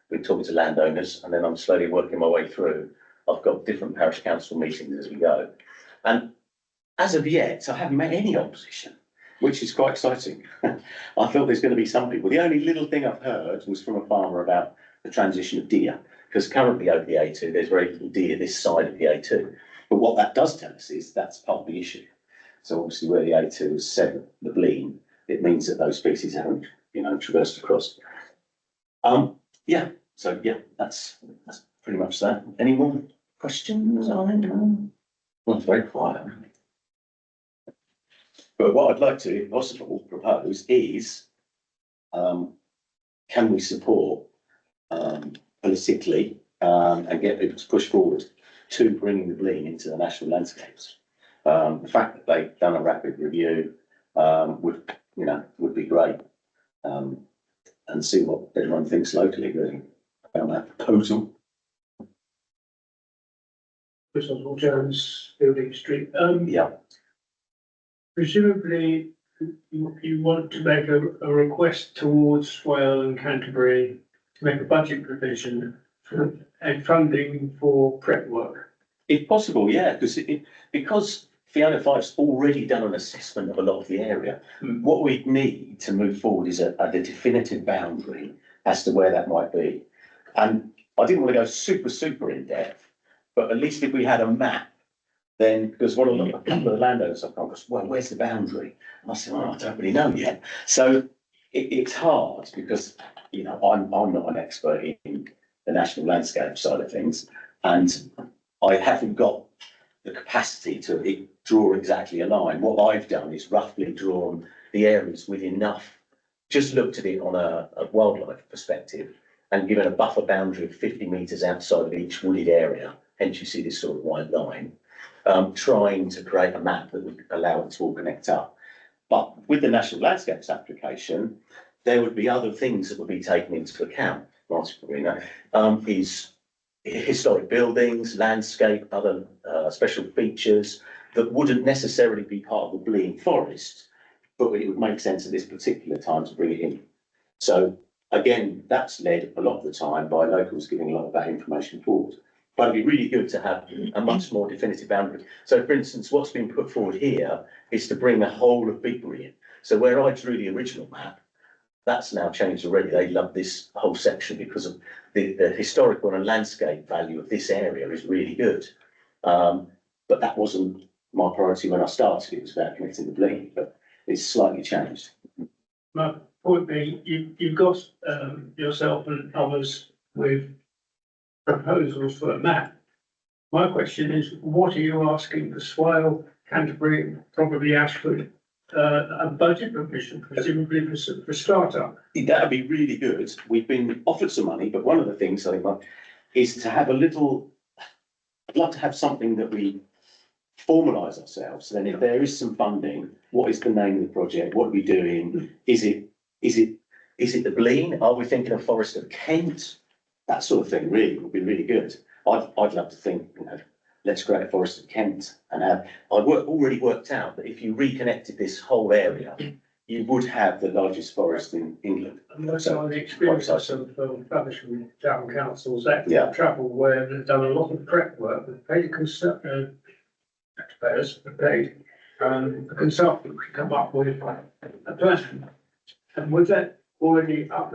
We're talking to landowners, and then I'm slowly working my way through. I've got different parish council meetings as we go. And as of yet, I haven't met any opposition, which is quite exciting. I thought there's going to be some people. The only little thing I've heard was from a farmer about the transition of deer, because currently over the A2, there's very little deer this side of the A2. But what that does tell us is that's part of the issue. So obviously where the A2 is set, the Blean, it means that those species haven't, traversed across. Yeah, so yeah, that's pretty much that. Any more questions on it? Well, it's very quiet. But what I'd like to, if possible, propose is, can we support, politically, and get people to push forward to bringing the Bleen into the national landscapes? The fact that they've done a rapid review, would be great. And see what everyone thinks locally really about that proposal. Chris Oswald Jones, Building Street. Yeah, Presumably, you want to make a request towards Swale and Canterbury to make a budget provision for and funding for prep work. if possible, yeah, because Fiona Fife's already done an assessment of a lot of the area. What we need to move forward is a definitive boundary as to where that might be. And I didn't want to go super in depth, but at least if we had a map, then, because a couple of the landowners I've gone, well, where's the boundary? And I said, well, I don't really know yet. So it's hard because, I'm not an expert in the national landscape side of things, and I haven't got the capacity to draw exactly a line. What I've done is roughly drawn the areas with enough, just looked at it on a wildlife perspective and given a buffer boundary of 50 metres outside of each wooded area. Hence you see this sort of white line, trying to create a map that would allow it to all connect up. But with the National Landscapes application, there would be other things that would be taken into account. Is historic buildings, landscape, other special features that wouldn't necessarily be part of the Bleen Forest, but it would make sense at this particular time to bring it in. So again, that's led a lot of the time by locals giving a lot of that information forward. But it'd be really good to have a much more definitive boundary. So for instance, what's been put forward here is to bring the whole of Bigbury in. So where I drew the original map, that's now changed already. They love this whole section because of the historical and landscape value of this area is really good. But that wasn't my priority when I started. It was about connecting the Bleen, but it's slightly changed. My point being, you've got yourself and others with proposals for a map. My question is, what are you asking for Swale, Canterbury, probably Ashford, a budget provision, presumably for startup? That'd be really good. We've been offered some money, but one of the things I think is to have I'd like to have something that we formalise ourselves. Then if there is some funding, what is the name of the project? What are we doing? Is it the Bleen? Are we thinking of Forest of Kent? That sort of thing really would be really good. I'd love to think, let's create a Forest of Kent and I've already worked out that if you reconnected this whole area, you would have the largest forest in England. And also on the experience of publishing town councils that Yeah. travel where they've done a lot of prep work, they've paid taxpayers, have paid a consultant to come up with a plan. And with that already up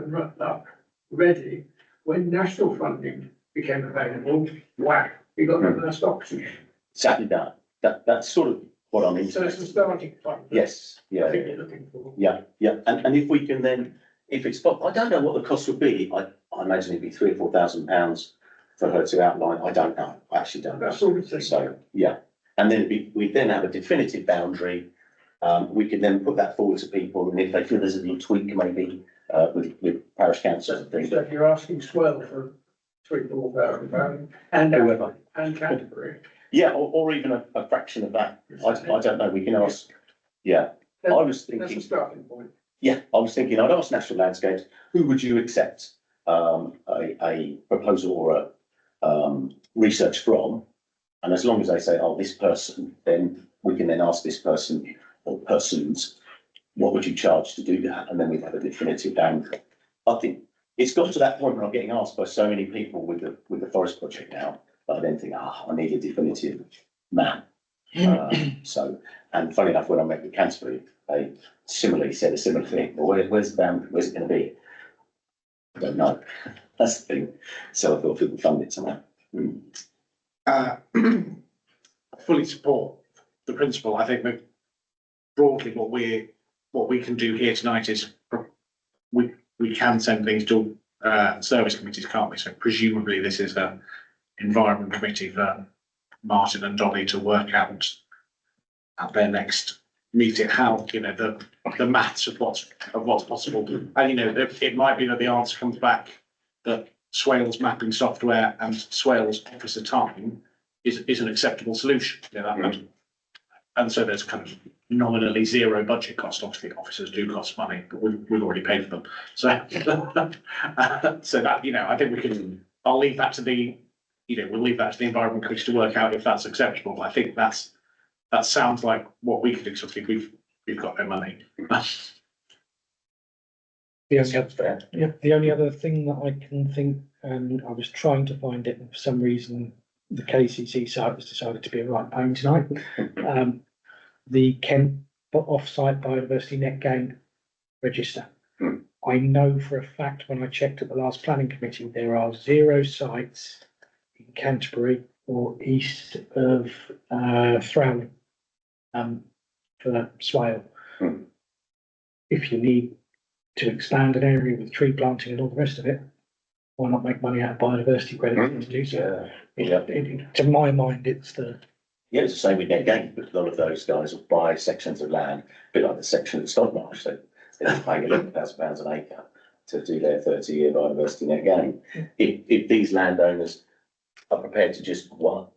ready, when national funding became available, whack, you got the first option. Exactly that. That's sort of what I'm So it's into. the starting point. Yes, I yeah, think you're looking for. yeah. And if we can then, if it's, I don't know what the cost would be. I imagine it'd be £3,000 or £4,000 for her to outline. I don't know. I actually don't know. That sort of thing. So, yeah. And then we'd then have a definitive boundary. We can then put that forward to people, and if they feel there's a little tweak maybe, with parish council and things. So if you're asking Swell for £3,000-4,000 and Whoever. and Canterbury. Yeah, or even a fraction of that. I don't know. We can ask. Yeah, I was That's a thinking. starting point. Yeah, I was thinking, I'd ask National Landscapes, who would you accept a proposal or a research from? And as long as they say, oh, this person, then we can then ask this person or persons, what would you charge to do that? And then we'd have a definitive boundary. I think it's got to that point where I'm getting asked by so many people with the forest project now, that I then think, I need a definitive map. So, and funny enough, when I met with Canterbury, they similarly said a similar thing. Well, where's the boundary? Where's it going to be? I don't know. That's the thing. So I thought people fund it somehow. Fully support the principle. I think that broadly what we can do here tonight is we can send things to service committees, can't we? So presumably this is a environment committee for Martin and Dolly to work out at their next meeting, how, you know, the maths of what's possible. And, you know, it might be that the answer comes back that Swales mapping software and Swales officer time is an acceptable solution. You know, and so there's kind of nominally zero budget cost. Obviously, officers do cost money, but we've already paid for them. So, so that, you know, I think we can. I'll leave that to the, you know, we'll leave that to the environment committee to work out if that's acceptable. But I think that sounds like what we could do. So I think we've got no money. The only other thing that I can think, and I was trying to find it, and for some reason the KCC site has decided to be a right pain tonight. The Kent off-site biodiversity net gain register. I know for a fact when I checked at the last planning committee, there are 0 sites in Canterbury or east of Throwley for swale. If you need to expand an area with tree planting and all the rest of it, why not make money out of biodiversity credits to do so? To my mind, it's the. Yeah, it's the same with net gain, but a lot of those guys will buy sections of land, a bit like the section at Stockmarsh, they're paying £11,000 an acre to do their 30-year biodiversity net gain. If these landowners are prepared to just, go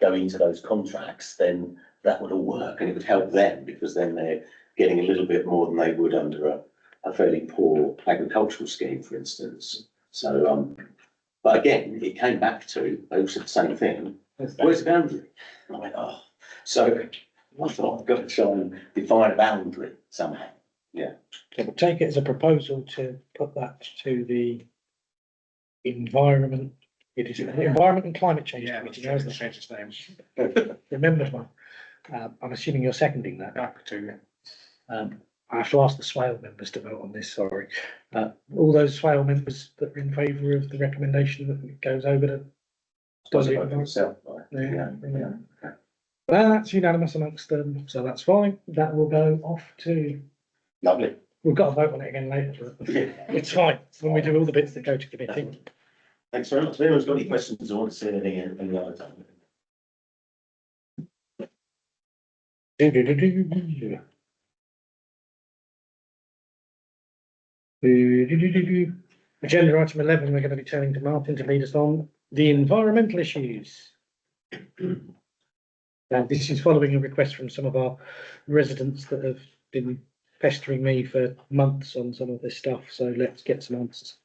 into those contracts, then that would all work and it would help them, because then they're getting a little bit more than they would under a fairly poor agricultural scheme, for instance. So, but again, it came back to, they all said the same thing. Where's the boundary? And I went, oh, so I thought I've got to try and define a boundary somehow. Yeah. So we'll take it as a proposal to put that to the environment. It is the Environment and Climate Change Committee. Now, isn't it? Change its name. Remembered one. I'm assuming you're seconding that. Back to I have to ask the Swale members to vote on this, sorry. All those Swale members that are in favour of the recommendation that it goes over to. Myself, Yeah. Well, that's unanimous amongst them, so that's fine. That will go off to. Lovely. We've got to vote on it again later, but it's fine when we do all the bits that go to committee. Thanks very much. If anyone's got any questions or want to see anything any other time. Agenda item 11, we're going to be turning to Martin to lead us on the environmental issues. Now, this is following a request from some of our residents that have been pestering me for months on some of this stuff, so let's get some answers.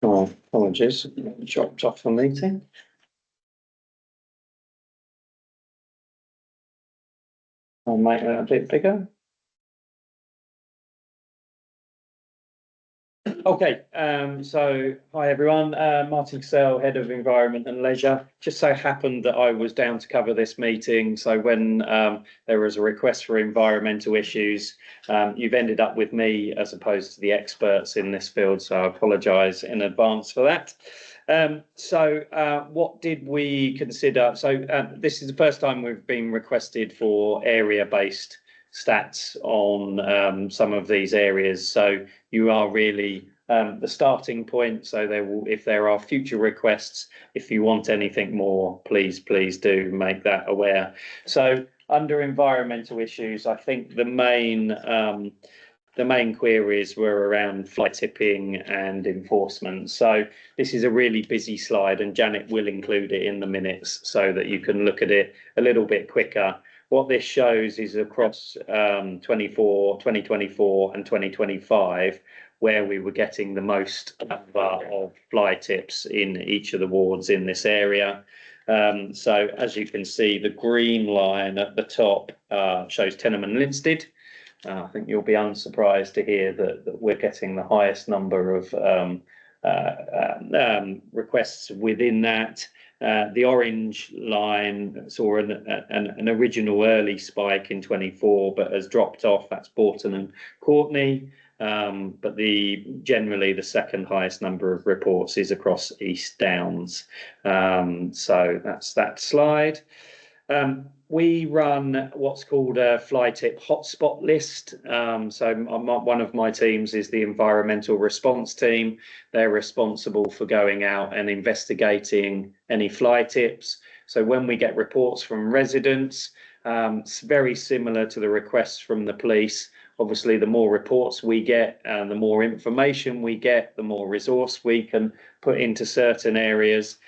Oh, apologies, dropped off the meeting. I'll make that a bit bigger. Okay, so hi everyone, Martin Cassell, Head of Environment and Leisure. Just so happened that I was down to cover this meeting, so when there was a request for environmental issues, you've ended up with me as opposed to the experts in this field, so I apologise in advance for that. What did we consider? So this is the first time we've been requested for area-based stats on some of these areas, so you are really the starting point. So if there are future requests, if you want anything more, please do make that aware. So under environmental issues, I think the main queries were around fly tipping and enforcement. So this is a really busy slide, and Janet will include it in the minutes so that you can look at it a little bit quicker. What this shows is across 2024 and 2025, where we were getting the most number of fly tips in each of the wards in this area. So as you can see, the green line at the top shows Tenham and Linstead. I think you'll be unsurprised to hear that we're getting the highest number of requests within that. The orange line saw an original early spike in 24, but has dropped off. That's Bourton and Courtney. but generally the second highest number of reports is across East Downs. So that's that slide. We run what's called a fly tip hotspot list. So one of my teams is the environmental response team. They're responsible for going out and investigating any fly tips. So when we get reports from residents, it's very similar to the requests from the police. Obviously, the more reports we get and the more information we get, the more resource we can put into certain areas.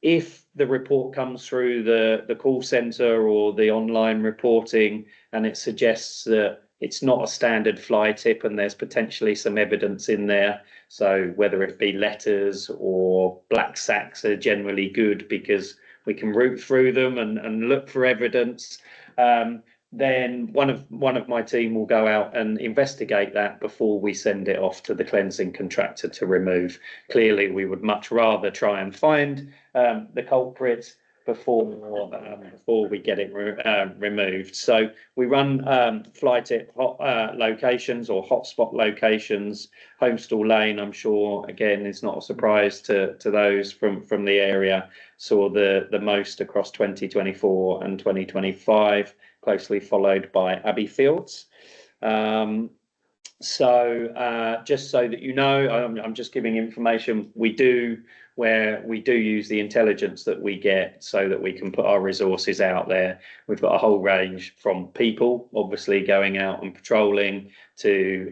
If the report comes through the call centre or the online reporting and it suggests that it's not a standard fly tip and there's potentially some evidence in there, so whether it be letters or black sacks are generally good because we can root through them and look for evidence, then one of my team will go out and investigate that before we send it off to the cleansing contractor to remove. Clearly, we would much rather try and find the culprit before we get it removed. So we run fly tip locations or hotspot locations. Homestall Lane, I'm sure, again, is not a surprise to those from the area. Saw the most across 2024 and 2025. Closely followed by Abbey Fields. Just so that you know, I'm just giving information we do use the intelligence that we get so that we can put our resources out there. We've got a whole range from people, obviously going out and patrolling, to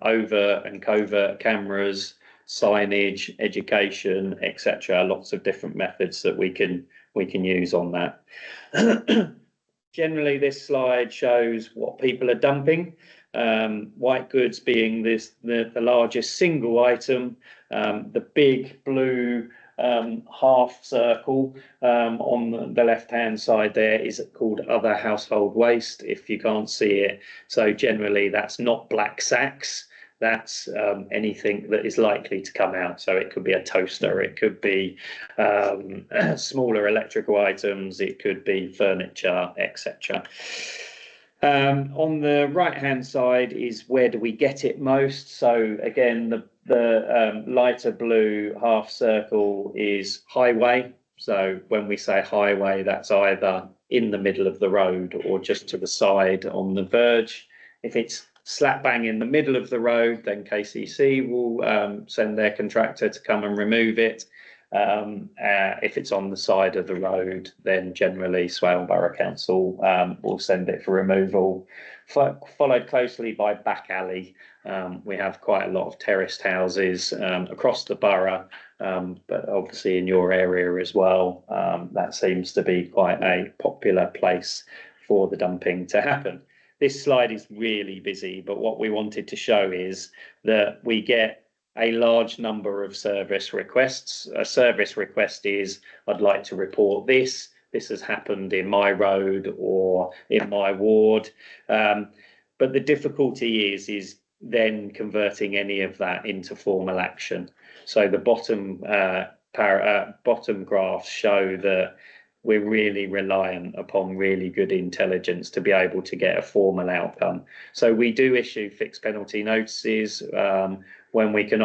overt and covert cameras, signage, education, etc. Lots of different methods that we can use on that. Generally, this slide shows what people are dumping. White goods being the largest single item. The big blue half circle on the left-hand side there is called other household waste, if you can't see it. So generally, that's not black sacks. That's anything that is likely to come out. So it could be a toaster, it could be smaller electrical items, it could be furniture, etc. On the right-hand side is where do we get it most. So again, the lighter blue half circle is highway. So when we say highway, that's either in the middle of the road or just to the side on the verge. If it's slap bang in the middle of the road, then KCC will send their contractor to come and remove it. If it's on the side of the road, then generally Swale Borough Council will send it for removal, followed closely by back alley. We have quite a lot of terraced houses across the borough, but obviously in your area as well. That seems to be quite a popular place for the dumping to happen. This slide is really busy, but what we wanted to show is that we get a large number of service requests. A service request is, I'd like to report this. This has happened in my road or in my ward. But the difficulty is then converting any of that into formal action. So the bottom graphs show that we're really reliant upon really good intelligence to be able to get a formal outcome. So we do issue fixed penalty notices when we can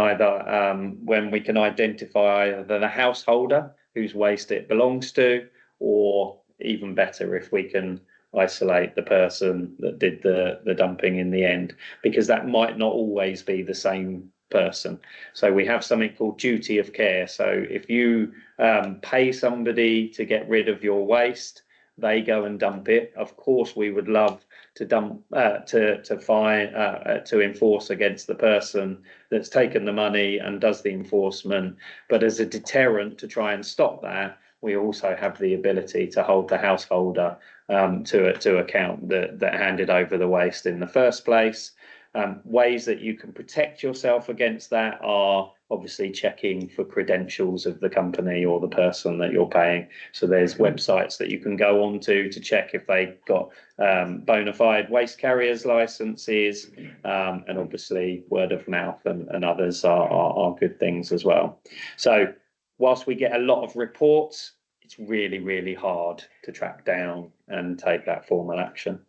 identify either the householder whose waste it belongs to, or even better, if we can isolate the person that did the dumping in the end, because that might not always be the same person. So we have something called duty of care. So if you pay somebody to get rid of your waste, they go and dump it. Of course, we would love to to enforce against the person that's taken the money and does the enforcement. But as a deterrent to try and stop that, we also have the ability to hold the householder to account that handed over the waste in the first place. Ways that you can protect yourself against that are obviously checking for credentials of the company or the person that you're paying. So there's websites that you can go on to check if they've got bona fide waste carriers licenses, and obviously word of mouth and others are good things as well. So whilst we get a lot of reports, it's really, really hard to track down and take that formal action.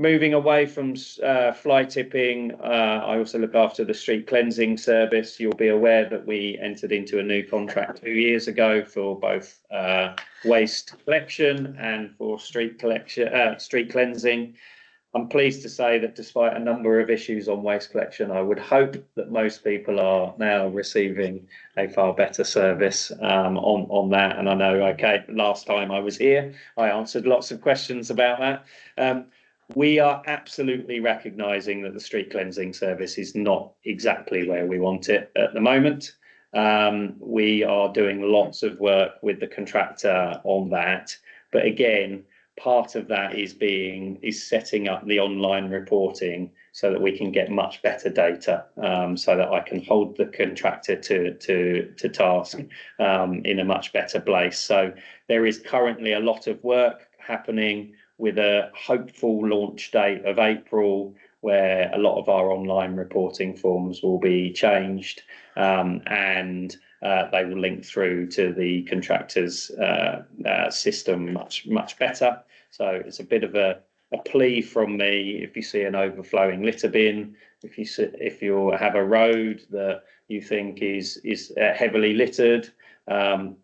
moving away from fly tipping, I also look after the street cleansing service. You'll be aware that we entered into a new contract 2 years ago for both waste collection and for street cleansing. I'm pleased to say that despite a number of issues on waste collection, I would hope that most people are now receiving a far better service on that. And I know, okay, last time I was here, I answered lots of questions about that. We are absolutely recognising that the street cleansing service is not exactly where we want it at the moment. We are doing lots of work with the contractor on that. But again, part of that is setting up the online reporting so that we can get much better data, so that I can hold the contractor to task in a much better place. So there is currently a lot of work happening with a hopeful launch date of April, where a lot of our online reporting forms will be changed, and they will link through to the contractor's system much better. So it's a bit of a plea from me. If you see an overflowing litter bin, if you have a road that you think is heavily littered,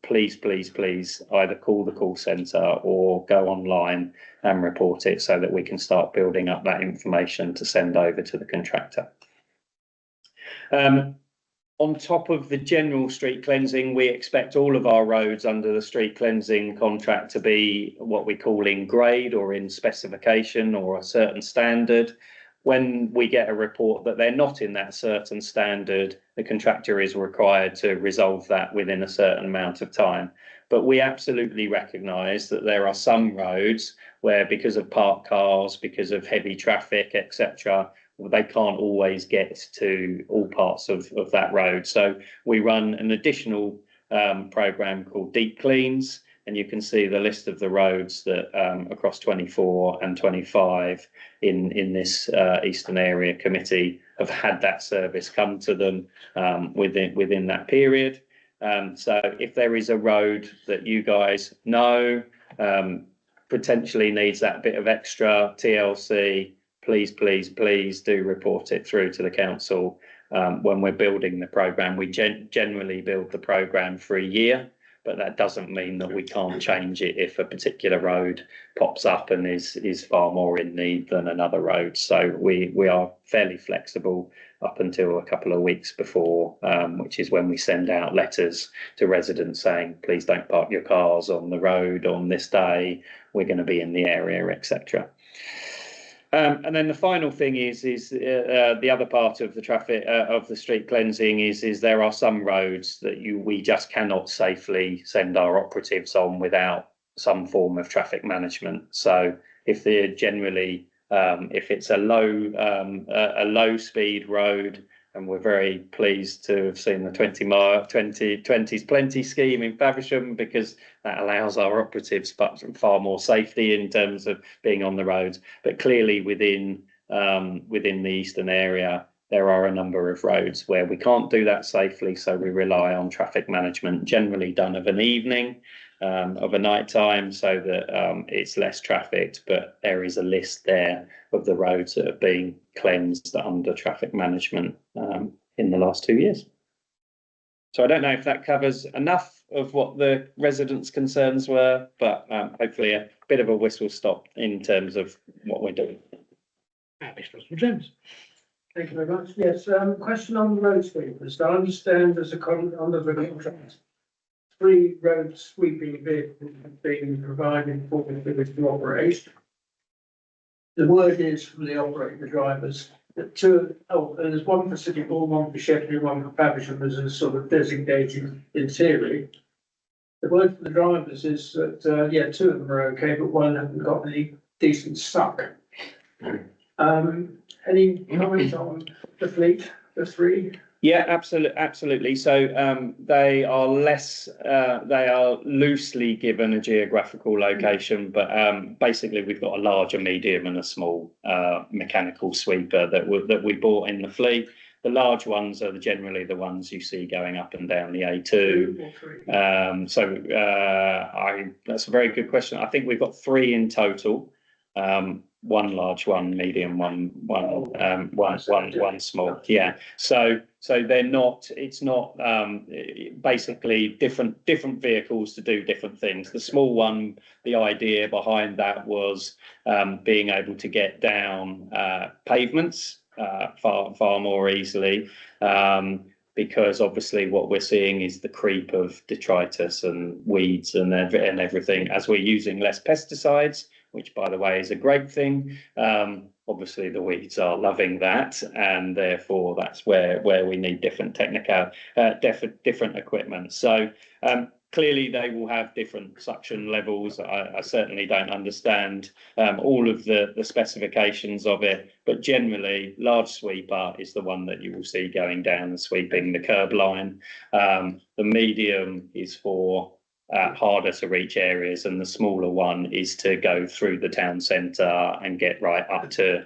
please either call the call centre or go online and report it so that we can start building up that information to send over to the contractor. On top of the general street cleansing, we expect all of our roads under the street cleansing contract to be what we call in grade or in specification or a certain standard. When we get a report that they're not in that certain standard, the contractor is required to resolve that within a certain amount of time. But we absolutely recognise that there are some roads where, because of parked cars, because of heavy traffic, etc., they can't always get to all parts of that road. So we run an additional programme called Deep Cleans, and you can see the list of the roads that across 24 and 25 in this Eastern Area Committee have had that service come to them within that period. So if there is a road that you guys know potentially needs that bit of extra TLC, please do report it through to the council. When we're building the programme, we generally build the programme for a year, but that doesn't mean that we can't change it if a particular road pops up and is far more in need than another road. So we are fairly flexible up until a couple of weeks before, which is when we send out letters to residents saying, please don't park your cars on the road on this day, we're going to be in the area, etc. And then the final thing is the other part of the traffic of the street cleansing is there are some roads that we just cannot safely send our operatives on without some form of traffic management. So if they're generally if it's a low speed road, and we're very pleased to have seen the 20's plenty scheme in Faversham, because that allows our operatives far more safety in terms of being on the roads. But clearly within the Eastern area, there are a number of roads where we can't do that safely. So we rely on traffic management, generally done of an evening, of a night time, so that it's less trafficked. But there is a list there of the roads that are being cleansed under traffic management in the last 2 years. So I don't know if that covers enough of what the residents' concerns were, but hopefully a bit of a whistle stop in terms of what we're doing. Mr. Russell James. Thank you very much. Yes, question on the road sweepers. I understand there's under the contract, 3 road sweeping vehicles have been provided for the to operate. The word is from the operator drivers that there's one for City Hall, one for Sheffield, one for Faversham as a sort of designated in theory. The word for the drivers is that 2 of them are okay, but one hasn't got any decent stuck. Any comment on the fleet, the 3? Yeah, absolutely. So they are loosely given a geographical location, but basically we've got a large, a medium and a small mechanical sweeper that we bought in the fleet. The large ones are generally the ones you see going up and down the A2. That's a very good question. I think we've got 3 in total. one large, one medium, one small. Yeah. So they're not. It's not basically different vehicles to do different things. The small one, the idea behind that was being able to get down pavements far more easily. Because obviously what we're seeing is the creep of detritus and weeds and everything as we're using less pesticides, which by the way is a great thing. Obviously the weeds are loving that, and therefore that's where we need different different equipment. So clearly they will have different suction levels. I certainly don't understand all of the specifications of it, but generally large sweeper is the one that you will see going down and sweeping the curb line. The medium is for harder to reach areas, and the smaller one is to go through the town centre and get right up to,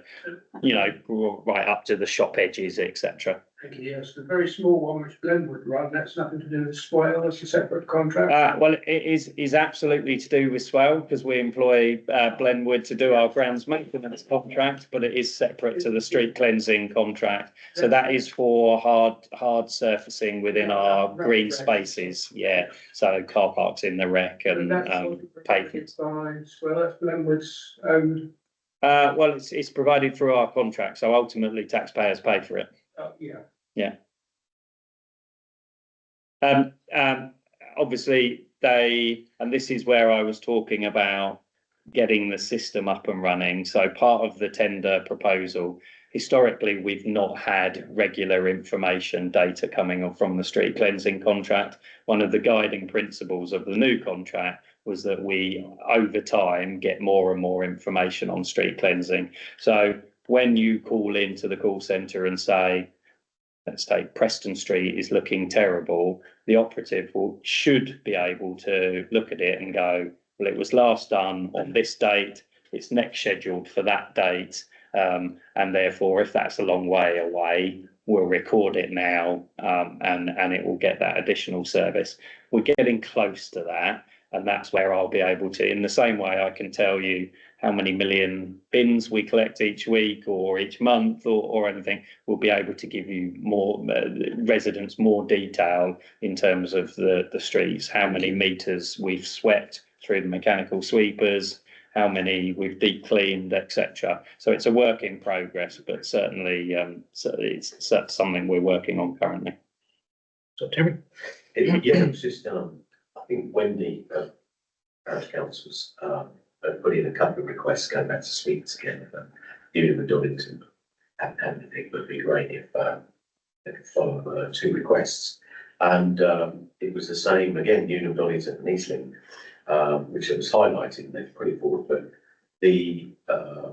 right up to the shop edges, etc. Thank you. Yes, the very small one which Glenwood run, that's nothing to do with swale, that's a separate contract. Well, it is absolutely to do with swale, because we employ Glenwood to do our grounds maintenance contract, but it is separate to the street cleansing contract. So that is for hard surfacing within our green spaces. Yeah, so car parks in the rec and pavements. Well, that's Glenwood's own. Well, it's provided through our contract, so ultimately taxpayers pay for it. Yeah. Obviously and this is where I was talking about getting the system up and running. So part of the tender proposal, historically, we've not had regular information data coming from the street cleansing contract. One of the guiding principles of the new contract was that we, over time, get more and more information on street cleansing. So when you call into the call centre and say, let's take Preston Street is looking terrible, the operative should be able to look at it and go, well, it was last done on this date, it's next scheduled for that date, and therefore, if that's a long way away, we'll record it now, and it will get that additional service. We're getting close to that, and that's where I'll be able to, in the same way I can tell you how many million bins we collect each week or each month or anything, we'll be able to give you more residents more detail in terms of the streets, how many metres we've swept through the mechanical sweepers, how many we've deep cleaned, etc. So it's a work in progress, but certainly it's something we're working on currently. So Terry? Yeah, it's just I think Wendy, Parish Council's put in a couple of requests going back to speak again, dealing with Donington and I think it would be great if they could follow 2 requests. And it was the same again, Unum Donington and Eastling, which it was highlighted and they've put it forward, but the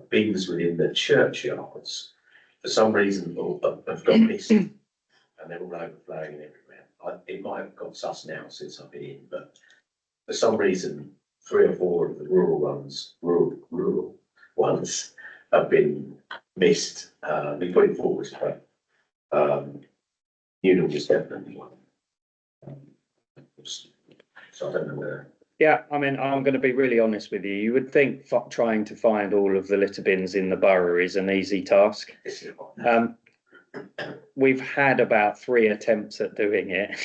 bins within the churchyards for some reason have got missed and they're all overflowing and everywhere. It might have got sus now since I've been in, but for some reason 3 or 4 of the rural ones have been missed. We put it forward, but Unum is definitely one. So I don't know where. Yeah, I mean, I'm going to be really honest with you. You would think trying to find all of the litter bins in the borough is an easy task. We've had about 3 attempts at doing it,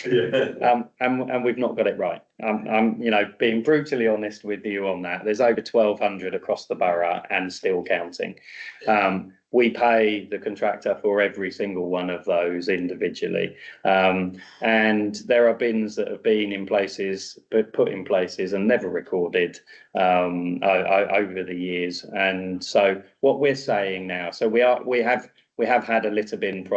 and we've not got it right. I'm being brutally honest with you on that. There's over 1,200 across the borough and still counting. We pay the contractor for every single one of those individually, and there are bins that have been in places, put in places and never recorded over the years. And so what we're saying now, so we have had a litter bin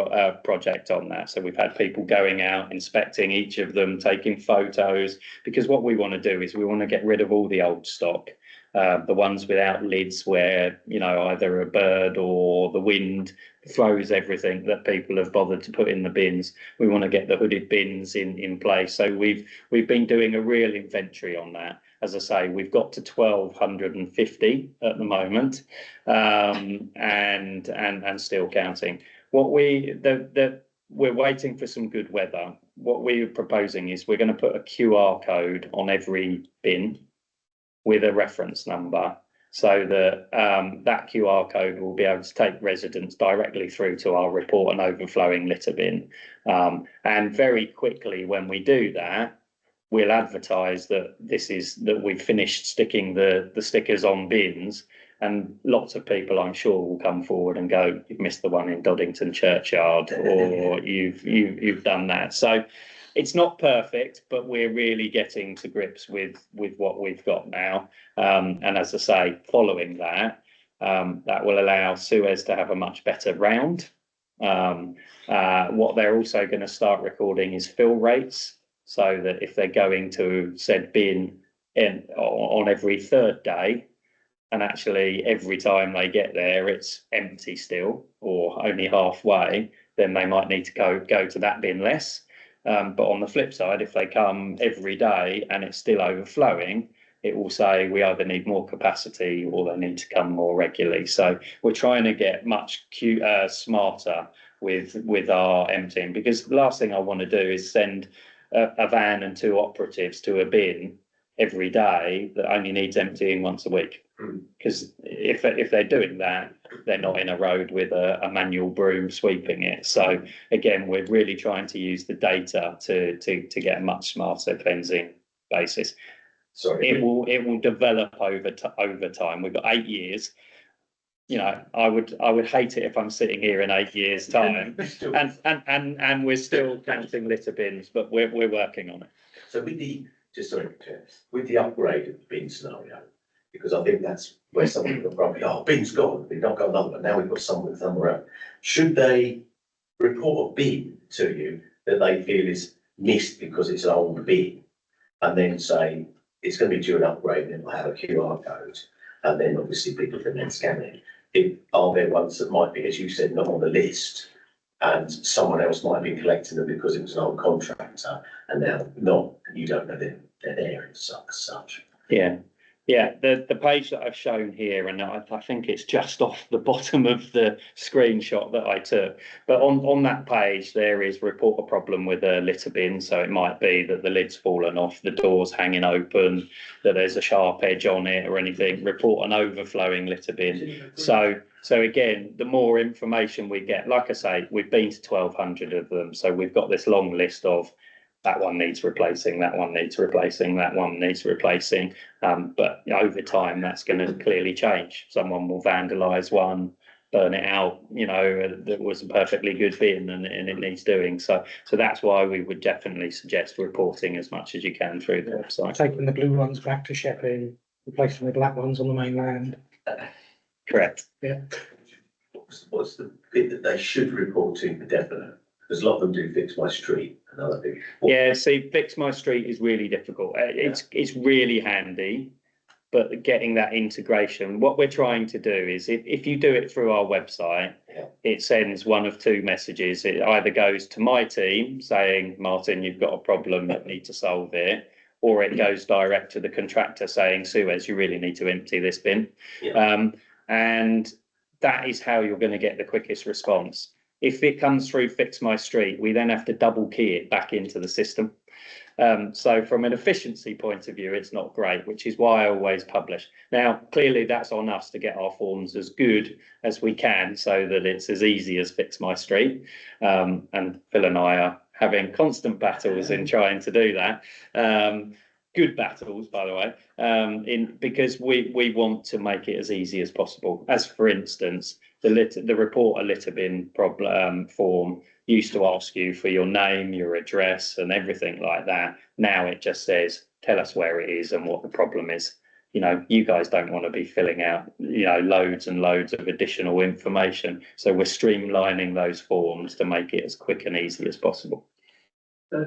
project on that. So we've had people going out, inspecting each of them, taking photos, because what we want to do is we want to get rid of all the old stock, the ones without lids where, either a bird or the wind throws everything that people have bothered to put in the bins. We want to get the hooded bins in place. So we've been doing a real inventory on that. As I say, we've got to 1,250 at the moment, and still counting. We're waiting for some good weather. What we're proposing is we're going to put a QR code on every bin with a reference number. so that that QR code will be able to take residents directly through to our report and overflowing litter bin. And very quickly, when we do that, we'll advertise that we've finished sticking the stickers on bins, and lots of people, I'm sure, will come forward and go, "You've missed the one in Doddington Churchyard," or you've done that. So it's not perfect, but we're really getting to grips with what we've got now. And as I say, following that, that will allow Suez to have a much better round. What they're also going to start recording is fill rates, so that if they're going to said bin on every third day, and actually every time they get there it's empty still or only halfway, then they might need to go to that bin less. But on the flip side, if they come every day and it's still overflowing, it will say we either need more capacity or they need to come more regularly. So we're trying to get much smarter with our emptying, because the last thing I want to do is send a van and 2 operatives to a bin every day that only needs emptying once a week. Because if they're doing that, they're not in a road with a manual broom sweeping it. So again, we're really trying to use the data to get a much smarter cleansing basis. Sorry. It will develop over time. We've got 8 years. You know, I would hate it if I'm sitting here in 8 years' time and we're still counting litter bins, but we're working on it. So with the upgrade of the bin scenario, because I think that's where someone will probably, bin's gone, we've not got another one, now we've got something somewhere else. Should they report a bin to you that they feel is missed because it's an old bin, and then say it's going to be due an upgrade, and it'll have a QR code, and then obviously people can then scan it? Are there ones that might be, as you said, not on the list, and someone else might be collecting them because it was an old contractor, and now not, you don't know they're there and such? Yeah, the page that I've shown here, and I think it's just off the bottom of the screenshot that I took, but on that page there is report a problem with a litter bin. So it might be that the lid's fallen off, the door's hanging open, that there's a sharp edge on it or anything. Report an overflowing litter bin. So again, the more information we get, like I say, we've been to 1,200 of them, so we've got this long list of that one needs replacing, that one needs replacing, that one needs replacing. But over time, that's going to clearly change. Someone will vandalise one, burn it out, that was a perfectly good bin and it needs doing. So that's why we would definitely suggest reporting as much as you can through the website. Taking the blue ones back to Sheppey, replacing the black ones on the mainland. Correct. Yeah. What's the bit that they should report to for definite? Because a lot of them do Fix My Street, another thing. Yeah, see, Fix My Street is really difficult. It's really handy, but getting that integration, what we're trying to do is if you do it through our website, it sends one of 2 messages. It either goes to my team saying, Martin, you've got a problem, you need to solve it, or it goes direct to the contractor saying, Suez, you really need to empty this bin. And that is how you're going to get the quickest response. If it comes through Fix My Street, we then have to double key it back into the system. So from an efficiency point of view, it's not great, which is why I always publish. Now, clearly that's on us to get our forms as good as we can so that it's as easy as Fix My Street. And Phil and I are having constant battles in trying to do that. Good battles, by the way, because we want to make it as easy as possible. As for instance, the report a litter bin problem form used to ask you for your name, your address, and everything like that. Now it just says, tell us where it is and what the problem is. You guys don't want to be filling out, loads and loads of additional information. So we're streamlining those forms to make it as quick and easy as possible.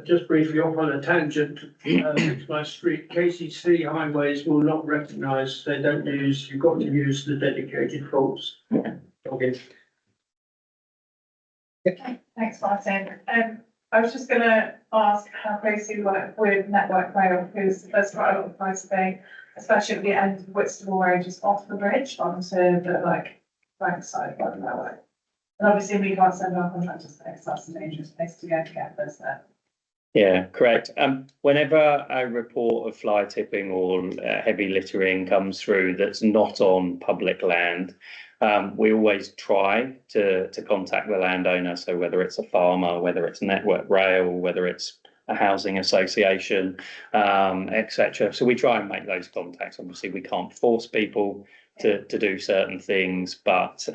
Just briefly off on a tangent, Fix My Street, KCC highways will not recognise, they don't use, you've got to use the dedicated faults. Okay. Thanks, Martin. I was just going to ask how closely you work with Network Rail, because there's quite a lot of price thing, especially at the end of Whitstable Road, just off the bridge onto the right side of the network. And obviously we can't send our contractors there because that's a dangerous place to go to get this there. Yeah, correct. Whenever a report of fly tipping or heavy littering comes through that's not on public land, we always try to contact the landowner. So whether it's a farmer, whether it's Network Rail, whether it's a housing association, etc. So we try and make those contacts. Obviously, we can't force people to do certain things, but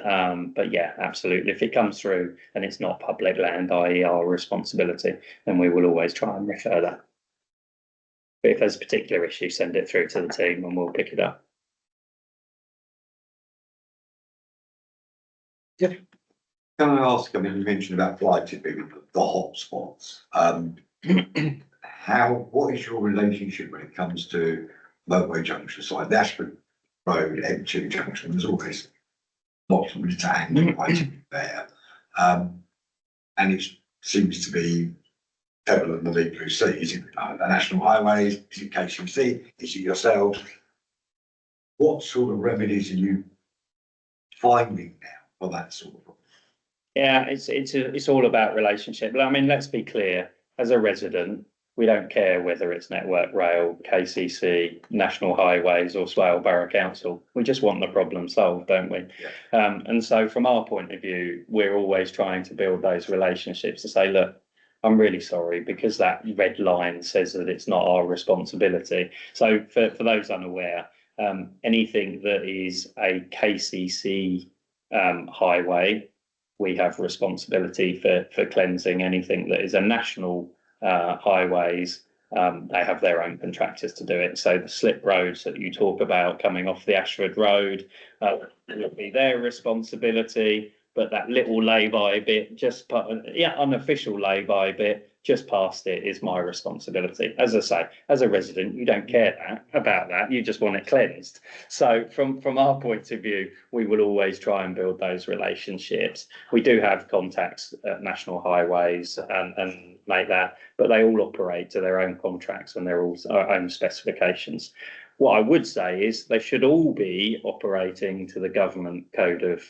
yeah, absolutely. If it comes through and it's not public land, i.e. our responsibility, then we will always try and refer that. But if there's a particular issue, send it through to the team and we'll pick it up. Can I ask, I mean, you mentioned about fly tipping, the hot spots. What is your relationship when it comes to motorway junctions like the Ashford Road, M2 junction? There's always lots of litter hanging right there. And it seems to be prevalent in the Deep Blue Sea. Is it the national highways? Is it KCC? Is it yourselves? What sort of remedies are you finding now for that sort of problem? Yeah, it's all about relationship. But I mean, let's be clear, as a resident, we don't care whether it's Network Rail, KCC, National Highways or Swale Borough Council. We just want the problem solved, don't we? Yeah. And so from our point of view, we're always trying to build those relationships to say, look, I'm really sorry because that red line says that it's not our responsibility. So for those unaware, anything that is a KCC highway, we have responsibility for cleansing. Anything that is a national highways, they have their own contractors to do it. So the slip roads that you talk about coming off the Ashford Road will be their responsibility. But that little lay-by bit, unofficial lay-by bit, just past it is my responsibility. As I say, as a resident, you don't care about that. You just want it cleansed. So from our point of view, we will always try and build those relationships. We do have contacts at National Highways and make that, but they all operate to their own contracts and their own specifications. What I would say is they should all be operating to the government code of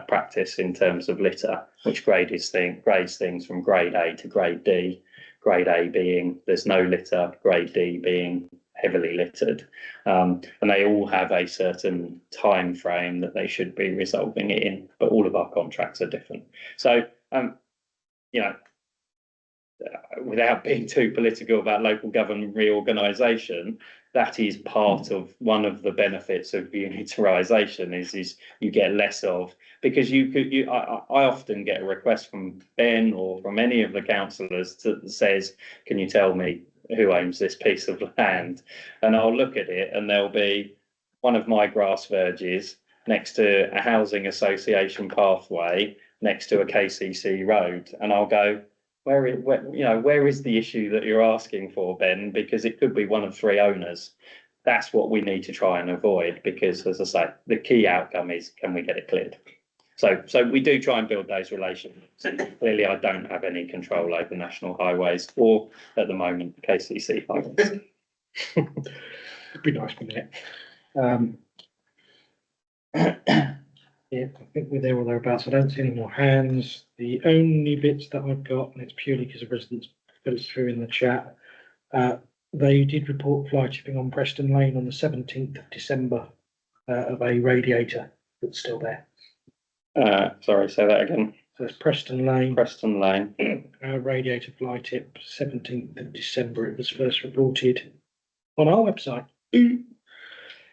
practice in terms of litter, which grades things from grade A to grade D. Grade A being there's no litter, grade D being heavily littered, and they all have a certain time frame that they should be resolving it in. But all of our contracts are different. So, without being too political about local government reorganisation, that is part of one of the benefits of unitarisation is you get less of, because I often get a request from Ben or from any of the councillors that says, can you tell me who owns this piece of land? And I'll look at it and there'll be one of my grass verges next to a housing association pathway next to a KCC road, and I'll go, where is the issue that you're asking for, Ben? Because it could be one of three owners. That's what we need to try and avoid, because, as I say, the key outcome is, can we get it cleared? So we do try and build those relationships. Clearly, I don't have any control over National Highways or, at the moment, KCC highways. It'd be nice, wouldn't it? Yeah, I think we're there or thereabouts. I don't see any more hands. The only bits that I've got, and it's purely because the residents put us through in the chat, they did report fly tipping on Preston Lane on the 17th of December of a radiator that's still there. Sorry, say that again. So it's Preston Lane. Preston Lane. Radiator fly tip, 17th of December. It was first reported on our website.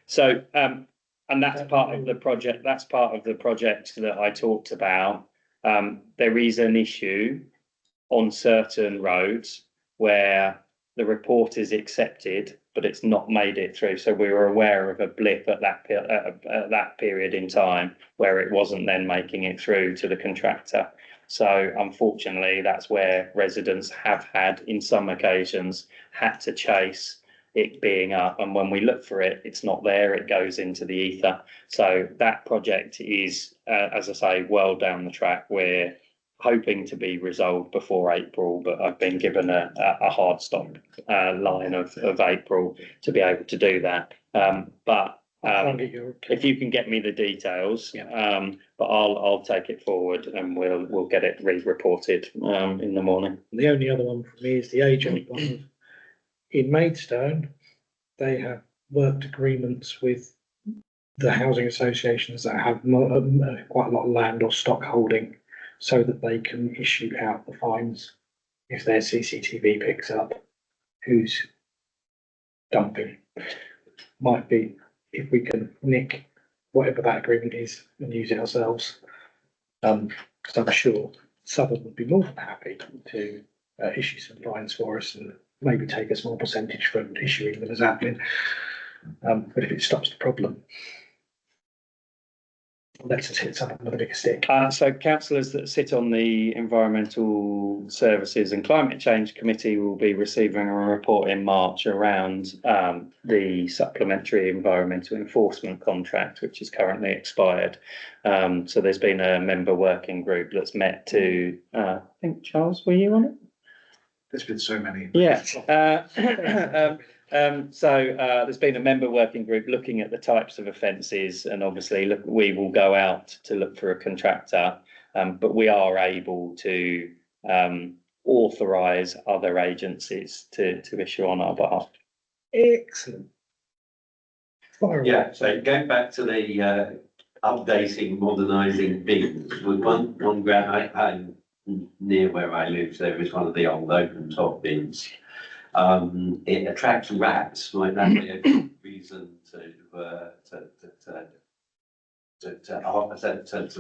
So, and that's part of the project. That's part of the project that I talked about. There is an issue on certain roads where the report is accepted, but it's not made it through. So we were aware of a blip at that period in time where it wasn't then making it through to the contractor. So unfortunately, that's where residents have had, in some occasions, had to chase it being up, and when we look for it, it's not there, it goes into the ether. So that project is, as I say, well down the track. We're hoping to be resolved before April, but I've been given a hard stop line of April to be able to do that. But I'll get your. If you can get me the details, but I'll take it forward and we'll get it re-reported, in the morning. The only other one for me is the agent one. In Maidstone, they have worked agreements with the housing associations that have quite a lot of land or stock holding, so that they can issue out the fines if their CCTV picks up who's dumping. Might be if we can nick whatever that agreement is and use it ourselves. Because I'm sure Southern would be more than happy to issue some fines for us and maybe take a small percentage from issuing them as admin. But if it stops the problem, lets us hit someone with a bigger stick. So councillors that sit on the Environmental Services and Climate Change Committee will be receiving a report in March around the supplementary environmental enforcement contract, which is currently expired. So there's been a member working group that's met to, I think, Charles, were you on it? There's been so many. Yeah. So there's been a member working group looking at the types of offences, and obviously we will go out to look for a contractor, but we are able to authorise other agencies to issue on our behalf. Excellent. Yeah, so going back to the updating, modernising bins, with one grant I near where I live, there is one of the old open top bins. It attracts rats, might that be a good reason to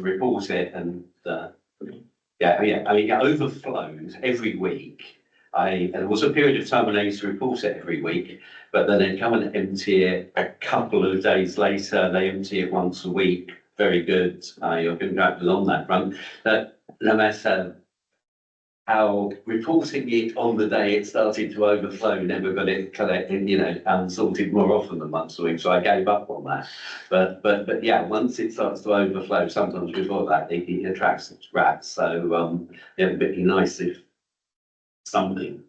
report it? And I mean, it overflows every week. There was a period of time when I used to report it every week, but then they'd come and empty it a couple of days later. They empty it once a week. Very good. Your contractors on that front. But no matter how reporting it on the day it started to overflow never got it collected, and sorted more often than once a week. So I gave up on that. But yeah, once it starts to overflow, sometimes before that it attracts rats. So it'd be nice if something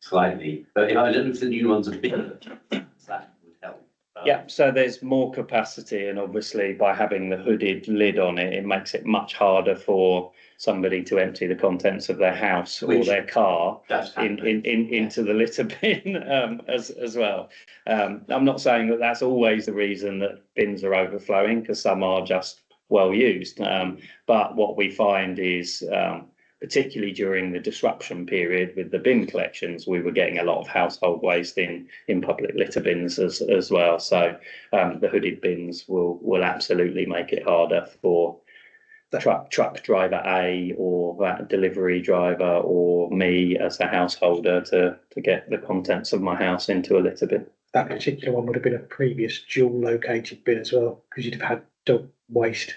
slightly. But if I don't know if the new ones are bigger, that would help. Yeah, so there's more capacity, and obviously by having the hooded lid on it, it makes it much harder for somebody to empty the contents of their house or their car into the litter bin as well. I'm not saying that that's always the reason that bins are overflowing, because some are just well used. But what we find is, particularly during the disruption period with the bin collections, we were getting a lot of household waste in public litter bins as well. So the hooded bins will absolutely make it harder for the truck driver A or that delivery driver or me as a householder to get the contents of my house into a litter bin. That particular one would have been a previous dual located bin as well, because you'd have had dog waste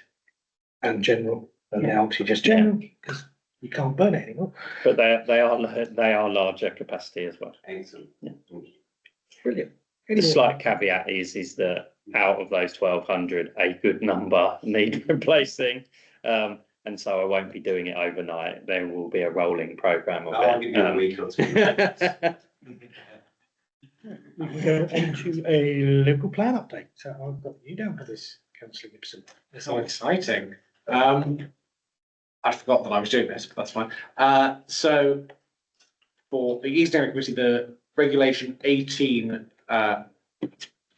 and general, and now obviously just general, because you can't burn it anymore. But they are larger capacity as well. Excellent. Yeah. Brilliant. The slight caveat is that out of those 1,200, a good number need replacing. And so I won't be doing it overnight. There will be a rolling programme of I'll give you a week or two. We can go on to a local plan update. So I've got you down for this, Councillor Gibson. It's all exciting. I forgot that I was doing this, but that's fine. So for the East Area Committee, the Regulation 18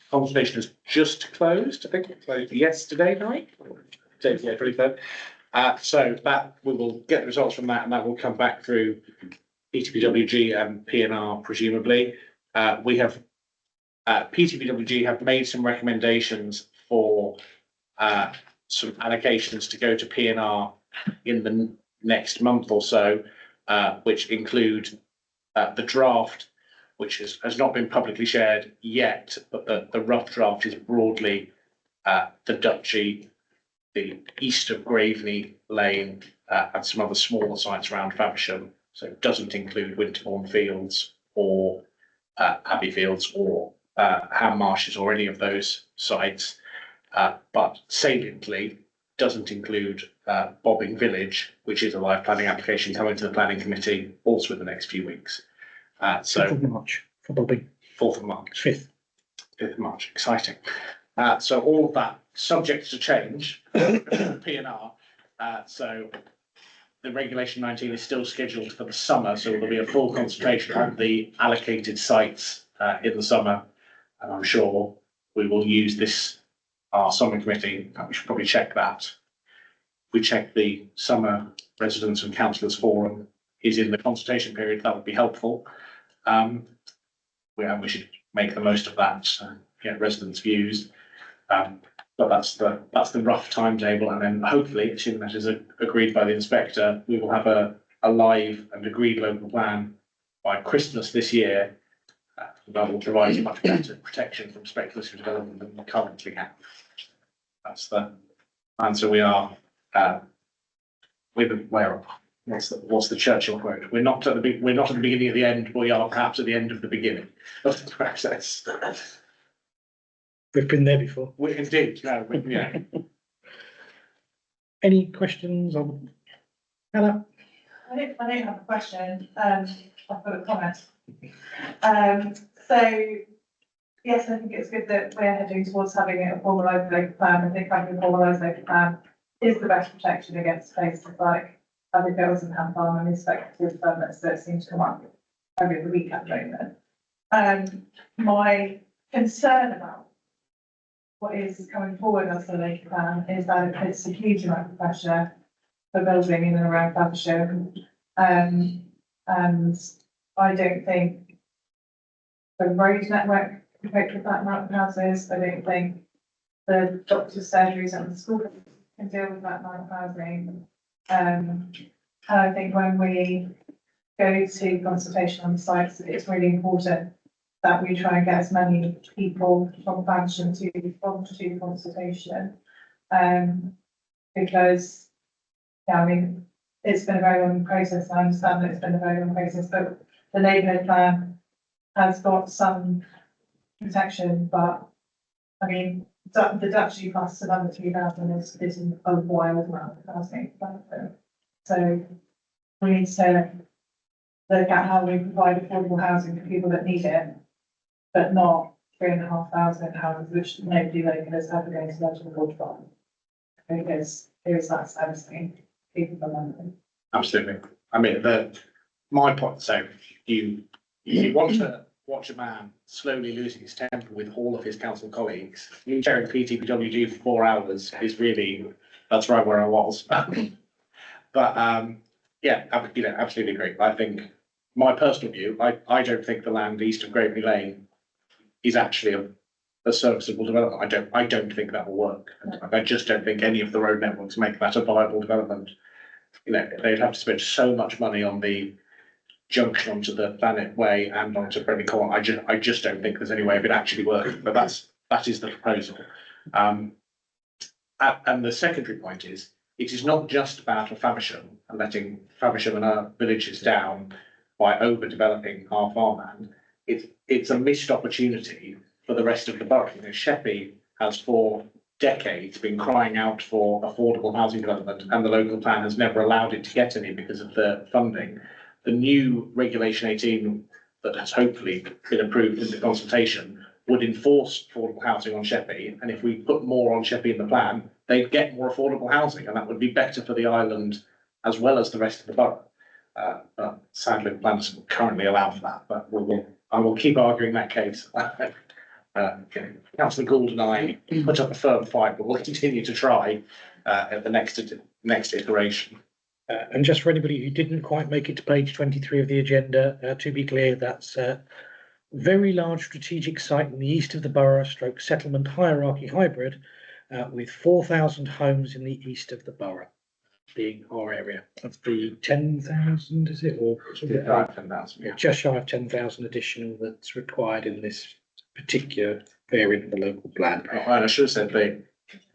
consultation has just closed. I think it closed yesterday night. Yeah, pretty close. So that we will get the results from that, and that will come back through PTPWG and PNR presumably. We have PTPWG have made some recommendations for some allocations to go to PNR in the next month or so, which include the draft, which has not been publicly shared yet, but the rough draft is broadly the Duchy, the east of Graveney Lane, and some other smaller sites around Faversham. So it doesn't include Winterbourne Fields or Abbey Fields or Ham Marshes or any of those sites, but saliently doesn't include Bobbing Village, which is a live planning application coming to the planning committee also in the next few weeks. So 4th of March for Bobbing. 4th of March. 5th. 5th of March, exciting. So all of that subject to change, P&R. So the regulation 19 is still scheduled for the summer, so there'll be a full consultation on the allocated sites in the summer. And I'm sure we will use this, our summer committee, we should probably check that. We check the summer residents and councillors forum is in the consultation period, that would be helpful. We should make the most of that, get residents' views. But that's the rough timetable, and then hopefully, assuming that is agreed by the inspector, we will have a live and agreed local plan by Christmas this year. That will provide much better protection from speculative development than we currently have. That's the answer. We are what's the Churchill quote? We're not at the beginning of the end, but we are perhaps at the end of the beginning of the process. We've been there before. Indeed, yeah. Any questions on Hannah? I don't have a question, I've got a comment. So, yes, I think it's good that we're heading towards having a formalised local plan. I think having a formalised local plan is the best protection against places like Abergills and Ham Farm and these speculative developments that seem to come up every other week at the moment. My concern about what is coming forward as the local plan is that it puts a huge amount of pressure for building in and around Faversham. And I don't think the road network can cope with that amount of houses. I don't think the doctor's surgeries and the school can deal with that amount of housing. And I think when we go to consultation on the sites, it's really important that we try and get as many people from Faversham to consultation. Because, yeah, I mean, it's been a very long process. I understand that it's been a very long process, but the neighbourhood plan has got some protection, but I mean, the Dutchy plus of under 3,000 is a wild amount of housing. So we need to look at how we provide affordable housing for people that need it, but not 3,500 houses, which nobody locally is ever going to be able to afford to buy. Because there is that servicing people from London. Absolutely. I mean, my point, so you want to watch a man slowly losing his temper with all of his council colleagues. You chairing PTPWG for 4 hours is really, that's right where I was. But yeah, absolutely agree. I think my personal view, I don't think the land east of Graveney Lane is actually a serviceable development. I don't think that will work. I just don't think any of the road networks make that a viable development. You know, they'd have to spend so much money on the junction onto the Planet Way and onto Bremley Common. I just don't think there's any way of it actually working. But that is the proposal. And the secondary point is, it is not just about Faversham and letting Faversham and our villages down by overdeveloping our farmland. It's a missed opportunity for the rest of the borough. You know, Sheppey has for decades been crying out for affordable housing development, and the local plan has never allowed it to get any because of the funding. The new Regulation 18 that has hopefully been approved in the consultation would enforce affordable housing on Sheppey, and if we put more on Sheppey in the plan, they'd get more affordable housing, and that would be better for the island as well as the rest of the borough. But sadly, the plan doesn't currently allow for that, but I will keep arguing that case. Councillor Gould and I put up a firm fight, but we'll continue to try at the next iteration. And just for anybody who didn't quite make it to page 23 of the agenda, to be clear, that's a very large strategic site in the east of the borough, stroke settlement hierarchy hybrid, with 4,000 homes in the east of the borough, being our area of the 10,000, is it? Or 10,000, yeah. Just shy of 10,000 additional that's required in this particular variant of the local plan. Oh, and I should have said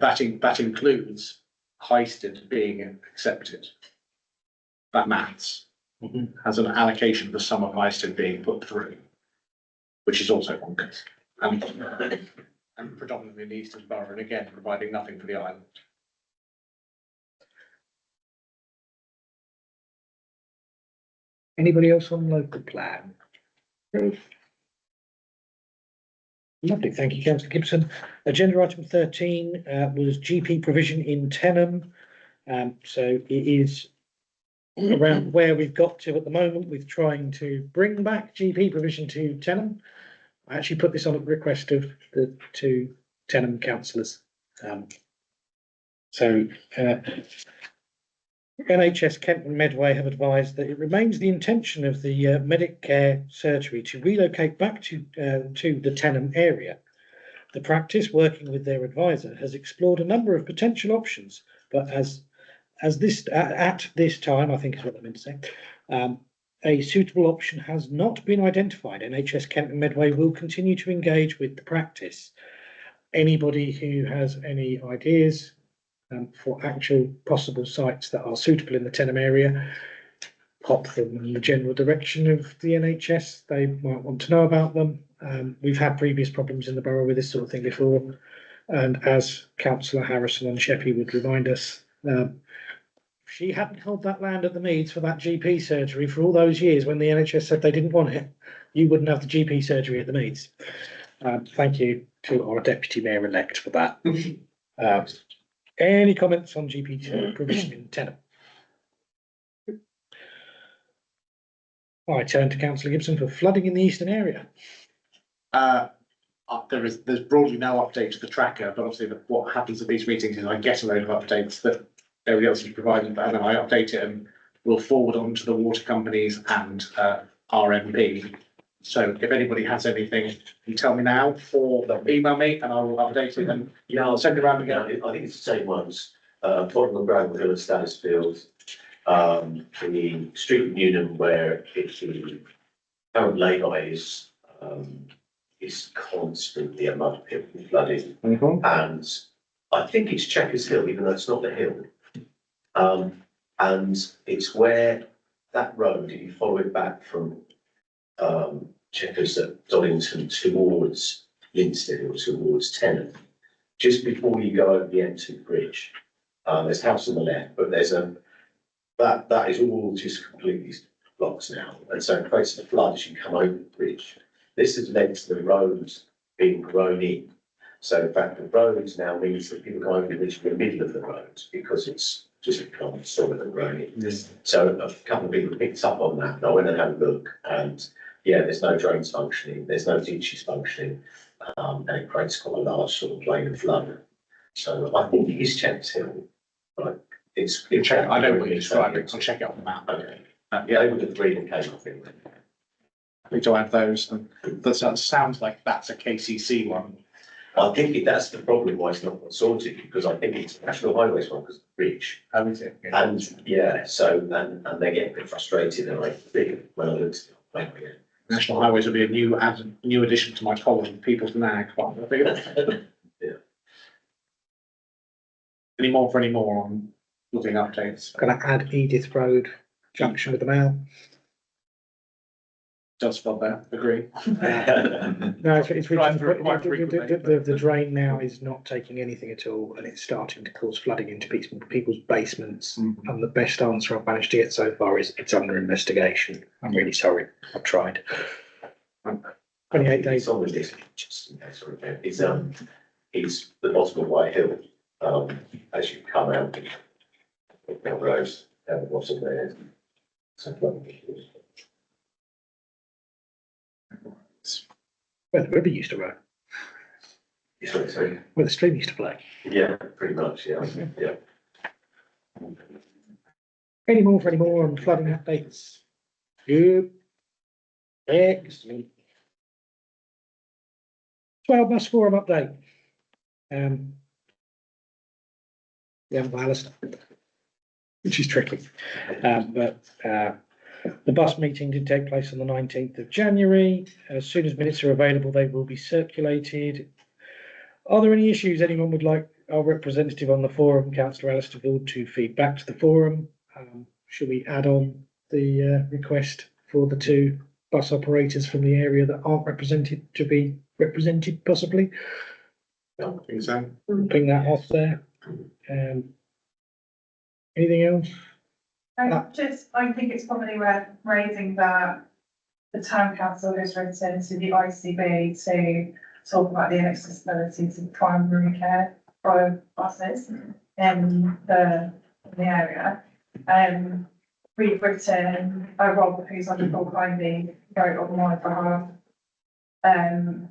that includes Highstead being accepted. That maths has an allocation of the sum of Highstead being put through, which is also bonkers. And predominantly in the eastern borough, and again, providing nothing for the island. Anybody else on local plan? Lovely, thank you, councillor Gibson. Agenda item 13 was GP provision in Tenham. So it is around where we've got to at the moment with trying to bring back GP provision to Tenham. I actually put this on at the request of the two Tenham councillors. NHS Kent and Medway have advised that it remains the intention of the Medicare surgery to relocate back to the Tenham area. The practice, working with their advisor, has explored a number of potential options, but at this time, I think is what I meant to say, a suitable option has not been identified. NHS Kent and Medway will continue to engage with the practice. Anybody who has any ideas for actual possible sites that are suitable in the Tenham area, pop them in the general direction of the NHS. They might want to know about them. We've had previous problems in the borough with this sort of thing before. And as Councillor Harrison and Sheppy would remind us, she hadn't held that land at the Meads for that GP surgery for all those years when the NHS said they didn't want it. You wouldn't have the GP surgery at the Meads. Thank you to our Deputy Mayor-elect for that. Any comments on GP provision in Tenham? I turn to Councillor Gibson for flooding in the eastern area. There's broadly no update to the tracker, but obviously what happens at these meetings is I get a load of updates that everybody else is providing, and then I update it and we'll forward on to the water companies and RMP. So if anybody has anything, you tell me now or email me and I will update it and I'll send it around again. I think it's the same ones, Tottenham Gravel Hill and Stannisfield, the street in Newnham where it's the current lay-by is constantly a mud pit with flooding. And I think it's Chequers Hill, even though it's not the hill. And it's where that road, if you follow it back from Chequers at Doddington towards Linstead or towards Tenham, just before you go over the M2 bridge, there's a house on the left, but there's that is all just completely blocked now, and so it creates a flood as you come over the bridge. This has led to the roads being grown in. So in fact, the roads now means that people go over the bridge in the middle of the road because it's just become solid and grown in. Yes. So a couple of people picked up on that, and I went and had a look, and yeah, there's no drains functioning, there's no ditches functioning, and it creates quite a large sort of plain of flood. So I think it is Chequers Hill, but it's. I don't want you to describe it, I'll check it on the map. Okay. Yeah, They would have agreed and came, I think. I need to add those. And that sounds like that's a KCC one. I think that's the problem why it's not sorted, because I think it's National Highways one because of the bridge. How is it? And yeah, so and they get a bit frustrated, and I think when I looked at it, National Highways will be a new addition to my column, People's Nag. yeah. Any more on looking updates? Going to add Edith Road junction with the mail. Does feel there, agree. No, it's Drive through it quite frequently. the drain now is not taking anything at all, and it's starting to cause flooding into people's basements. And the best answer I've managed to get so far is it's under investigation. I'm really sorry. I've tried. 28 days. It's on the list, just in case I remember. It's the bottom of White Hill, as you come out the road down the bottom there. So, Where the river used to run, sorry. where the stream used to flow. Yeah, pretty much, yeah, yeah. Any more on flooding updates? Good. Excellent. 12 bus forum update. Yeah, Alistair, which is tricky. The bus meeting did take place on the 19th of January. As soon as minutes are available, they will be circulated. Are there any issues anyone would like our representative on the forum, Councillor Alistair Gould, to feed back to the forum? Should we add on the request for the two bus operators from the area that aren't represented to be represented possibly? I think so. Ping that off there. Anything else? I think it's probably worth raising that the town council has written to the ICB to talk about the inaccessibility to primary care for buses in the area. We've written, Rob, who's on the call kindly, wrote on my behalf. And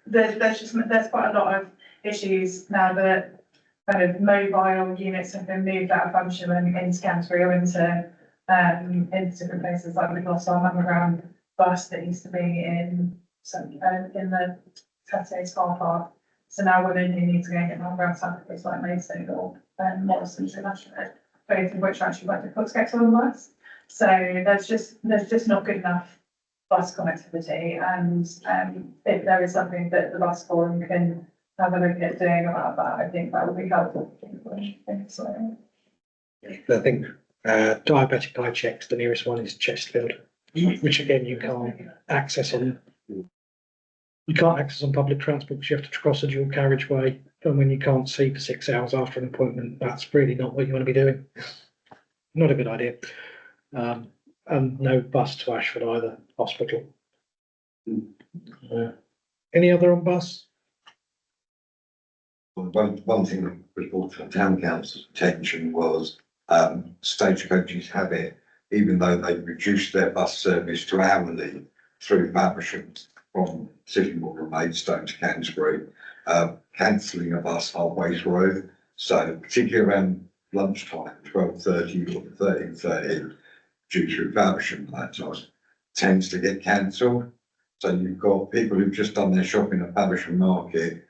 there's quite a lot of issues now that kind of mobile units have been moved out of function and into Canterbury or into different places. Like we've lost our underground bus that used to be in the Saturday's car park. So now women who need to go and get an underground sacrifice like Maidstone or Morrison's International, both of which are actually quite difficult to get to on the bus. So there's just not good enough bus connectivity, and if there is something that the bus forum can have a look at doing about that, I think that would be helpful. So, I think diabetic eye checks, the nearest one is Chesterfield, which again you can't access on. You can't access on public transport because you have to cross a dual carriageway, and when you can't see for 6 hours after an appointment, that's really not what you want to be doing. Not a good idea. And no bus to Ashford either, hospital. Any other on bus? Well, one thing that was brought to the town council's attention was stagecoaches have it, even though they reduced their bus service to hourly through Faversham from Sittingbourne and Maidstone to Canterbury, cancelling a bus halfway through. So particularly around lunchtime, 12:30 or 13:30, due to Faversham that time, tends to get cancelled. So you've got people who've just done their shopping at Faversham Market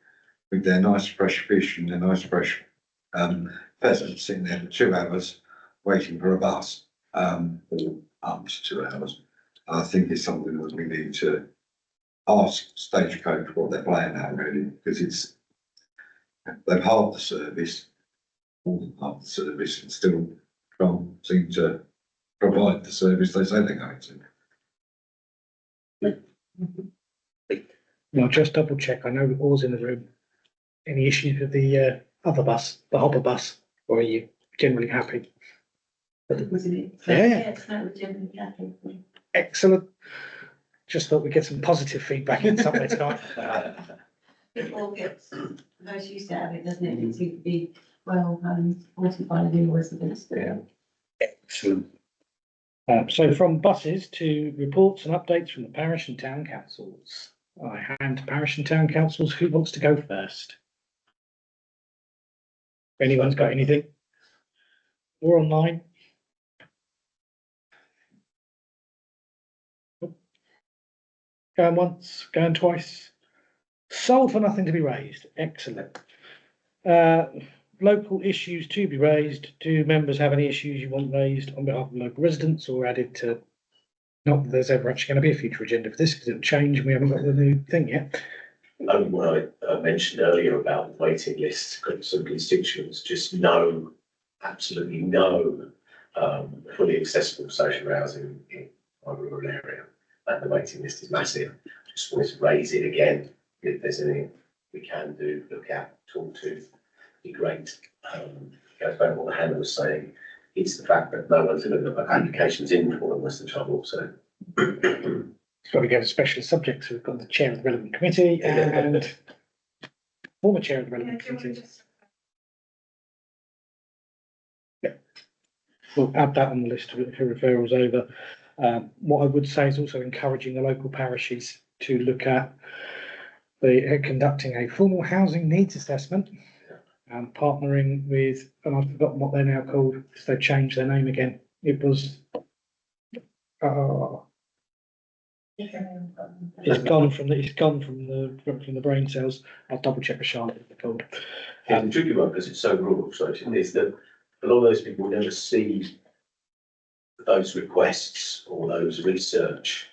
with their nice fresh fish and their nice fresh pheasants sitting there for 2 hours waiting for a bus, or up to 2 hours. I think it's something that we need to ask Stagecoach what they're playing at really, because they've halved the service, more than half the service, and still can't seem to provide the service they say they're going to. No, just double check. I know we're all in the room. Any issues with the other bus, the hopper bus, or are you generally happy? Yeah. Excellent. Just thought we'd get some positive feedback in some way tonight. It all gets most used to have it, doesn't it? It seems to be well supported by the residents. Yeah. Excellent. So from buses to reports and updates from the parish and town councils. I hand to parish and town councils. Who wants to go first? If anyone's got anything? Or online? Going once, going twice. Sold for nothing to be raised. Excellent. Local issues to be raised. Do members have any issues you want raised on behalf of local residents or added to? Not that there's ever actually going to be a future agenda for this because it'll change and we haven't got the new thing yet. Only what I mentioned earlier about the waiting lists, some constituents just know, absolutely no, fully accessible social housing in my rural area. And the waiting list is massive. Just wanted to raise it again. If there's anything we can do, look at, talk to, be great. Goes back to what Hannah was saying. It's the fact that no one's looking at applications in for them, that's the trouble. So So we go to specialist subjects. We've got the chair of the relevant committee and former chair of the relevant committee. Yeah. We'll add that on the list for referrals over. What I would say is also encouraging the local parishes to look at conducting a formal housing needs assessment and partnering with, and I've forgotten what they're now called because they've changed their name again. It was, it's gone from the brain cells. I'll double check with Charlotte what they're called. the tricky one, because it's so rural, so is that a lot of those people never see those requests or those research.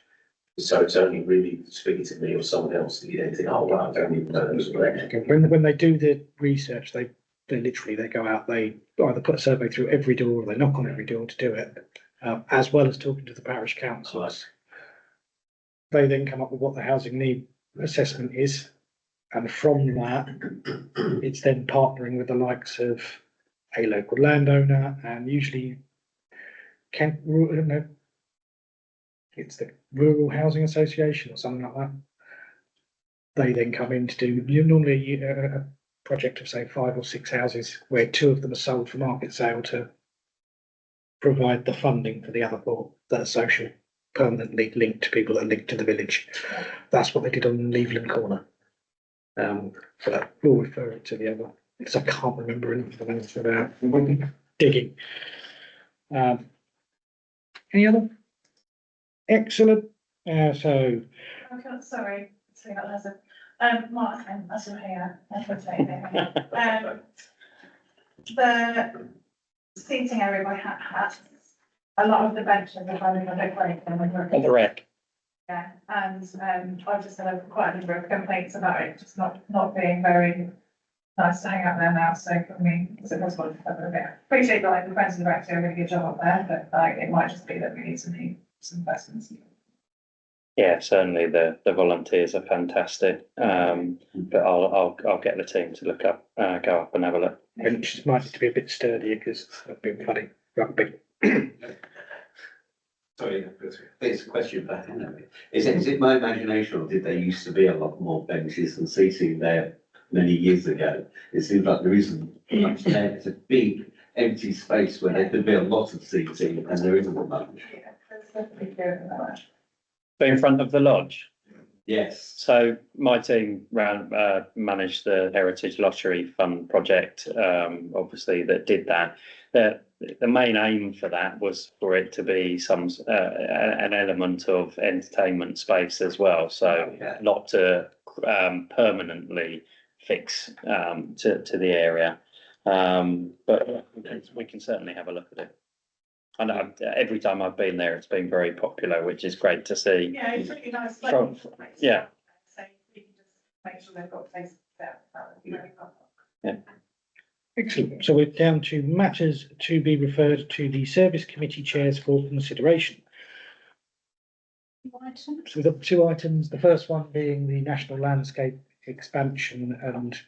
So it's only really speaking to me or someone else that you don't think, oh wow, I don't even know those were there. When they do the research, they literally go out, they either put a survey through every door or they knock on every door to do it, as well as talking to the parish councils. They then come up with what the housing need assessment is, and from that, it's then partnering with the likes of a local landowner and usually it's the Rural Housing Association or something like that. they then come in to do, normally a project of say 5 or 6 houses where 2 of them are sold for market sale to provide the funding for the other 4 that are social, permanently linked to people that are linked to the village. That's what they did on Leveland Corner. But we'll refer it to the other, because I can't remember anything else about digging. Any other? Excellent. So Okay, sorry, Martin, that's here. The seating area by Hat, a lot of the benches are having a bit break. On the wreck. Yeah, and I've just had quite a number of complaints about it, just not being very nice to hang out there now, so I mean, is it possible to cover a bit? Appreciate that, like, the friends of the rec do a really good job up there, but like, it might just be that we need some investments. Yeah, certainly the volunteers are fantastic. But I'll get the team to look up, go up and have a look. benches might need to be a bit sturdier because they've been funny rugby. Sorry, it's a question for Hannah. Is it my imagination, or did there used to be a lot more benches and seating there many years ago? It seems like there isn't much there. It's a big empty space where there could be a lot of seating and there isn't much. Yeah, that's definitely good. But in front of the lodge. Yes. So my team managed the Heritage Lottery Fund project, obviously that did that. The main aim for that was for it to be an element of entertainment space as well. So not to permanently fix to the area. But we can certainly have a look at it. I know every time I've been there, it's been very popular, which is great to see. Yeah, it's really nice. Yeah. So we can just make sure they've got places there. That would be really helpful. Yeah. Excellent. So we're down to matters to be referred to the service committee chairs for consideration. So we've got 2 items. The first one being the national landscape expansion and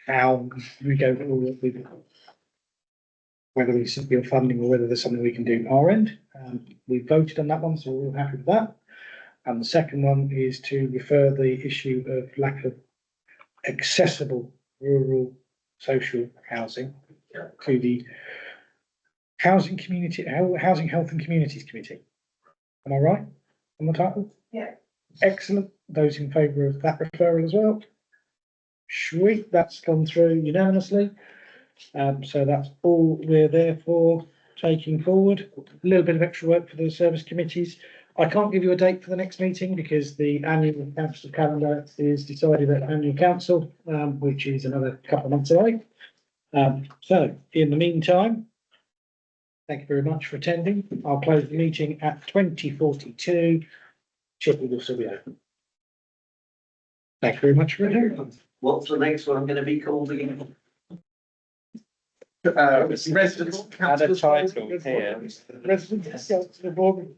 how we go forward with whether we secure funding or whether there's something we can do at our end. We voted on that one, so we're all happy with that. And the second one is to refer the issue of lack of accessible rural social housing to the Housing, Health and Communities Committee. Am I right on the title? Yeah. Excellent. Those in favour of that referral as well? Sweet, that's gone through unanimously. So that's all we're there for, taking forward. A little bit of extra work for the service committees. I can't give you a date for the next meeting because the annual council calendar is decided at annual council, which is another couple of months away. So in the meantime, thank you very much for attending. I'll close the meeting at 20:42. Chippy will still be open. Thank you very much for attending. What's the next one going to be called again? Residents had a title here. Residents, councillor Bourne.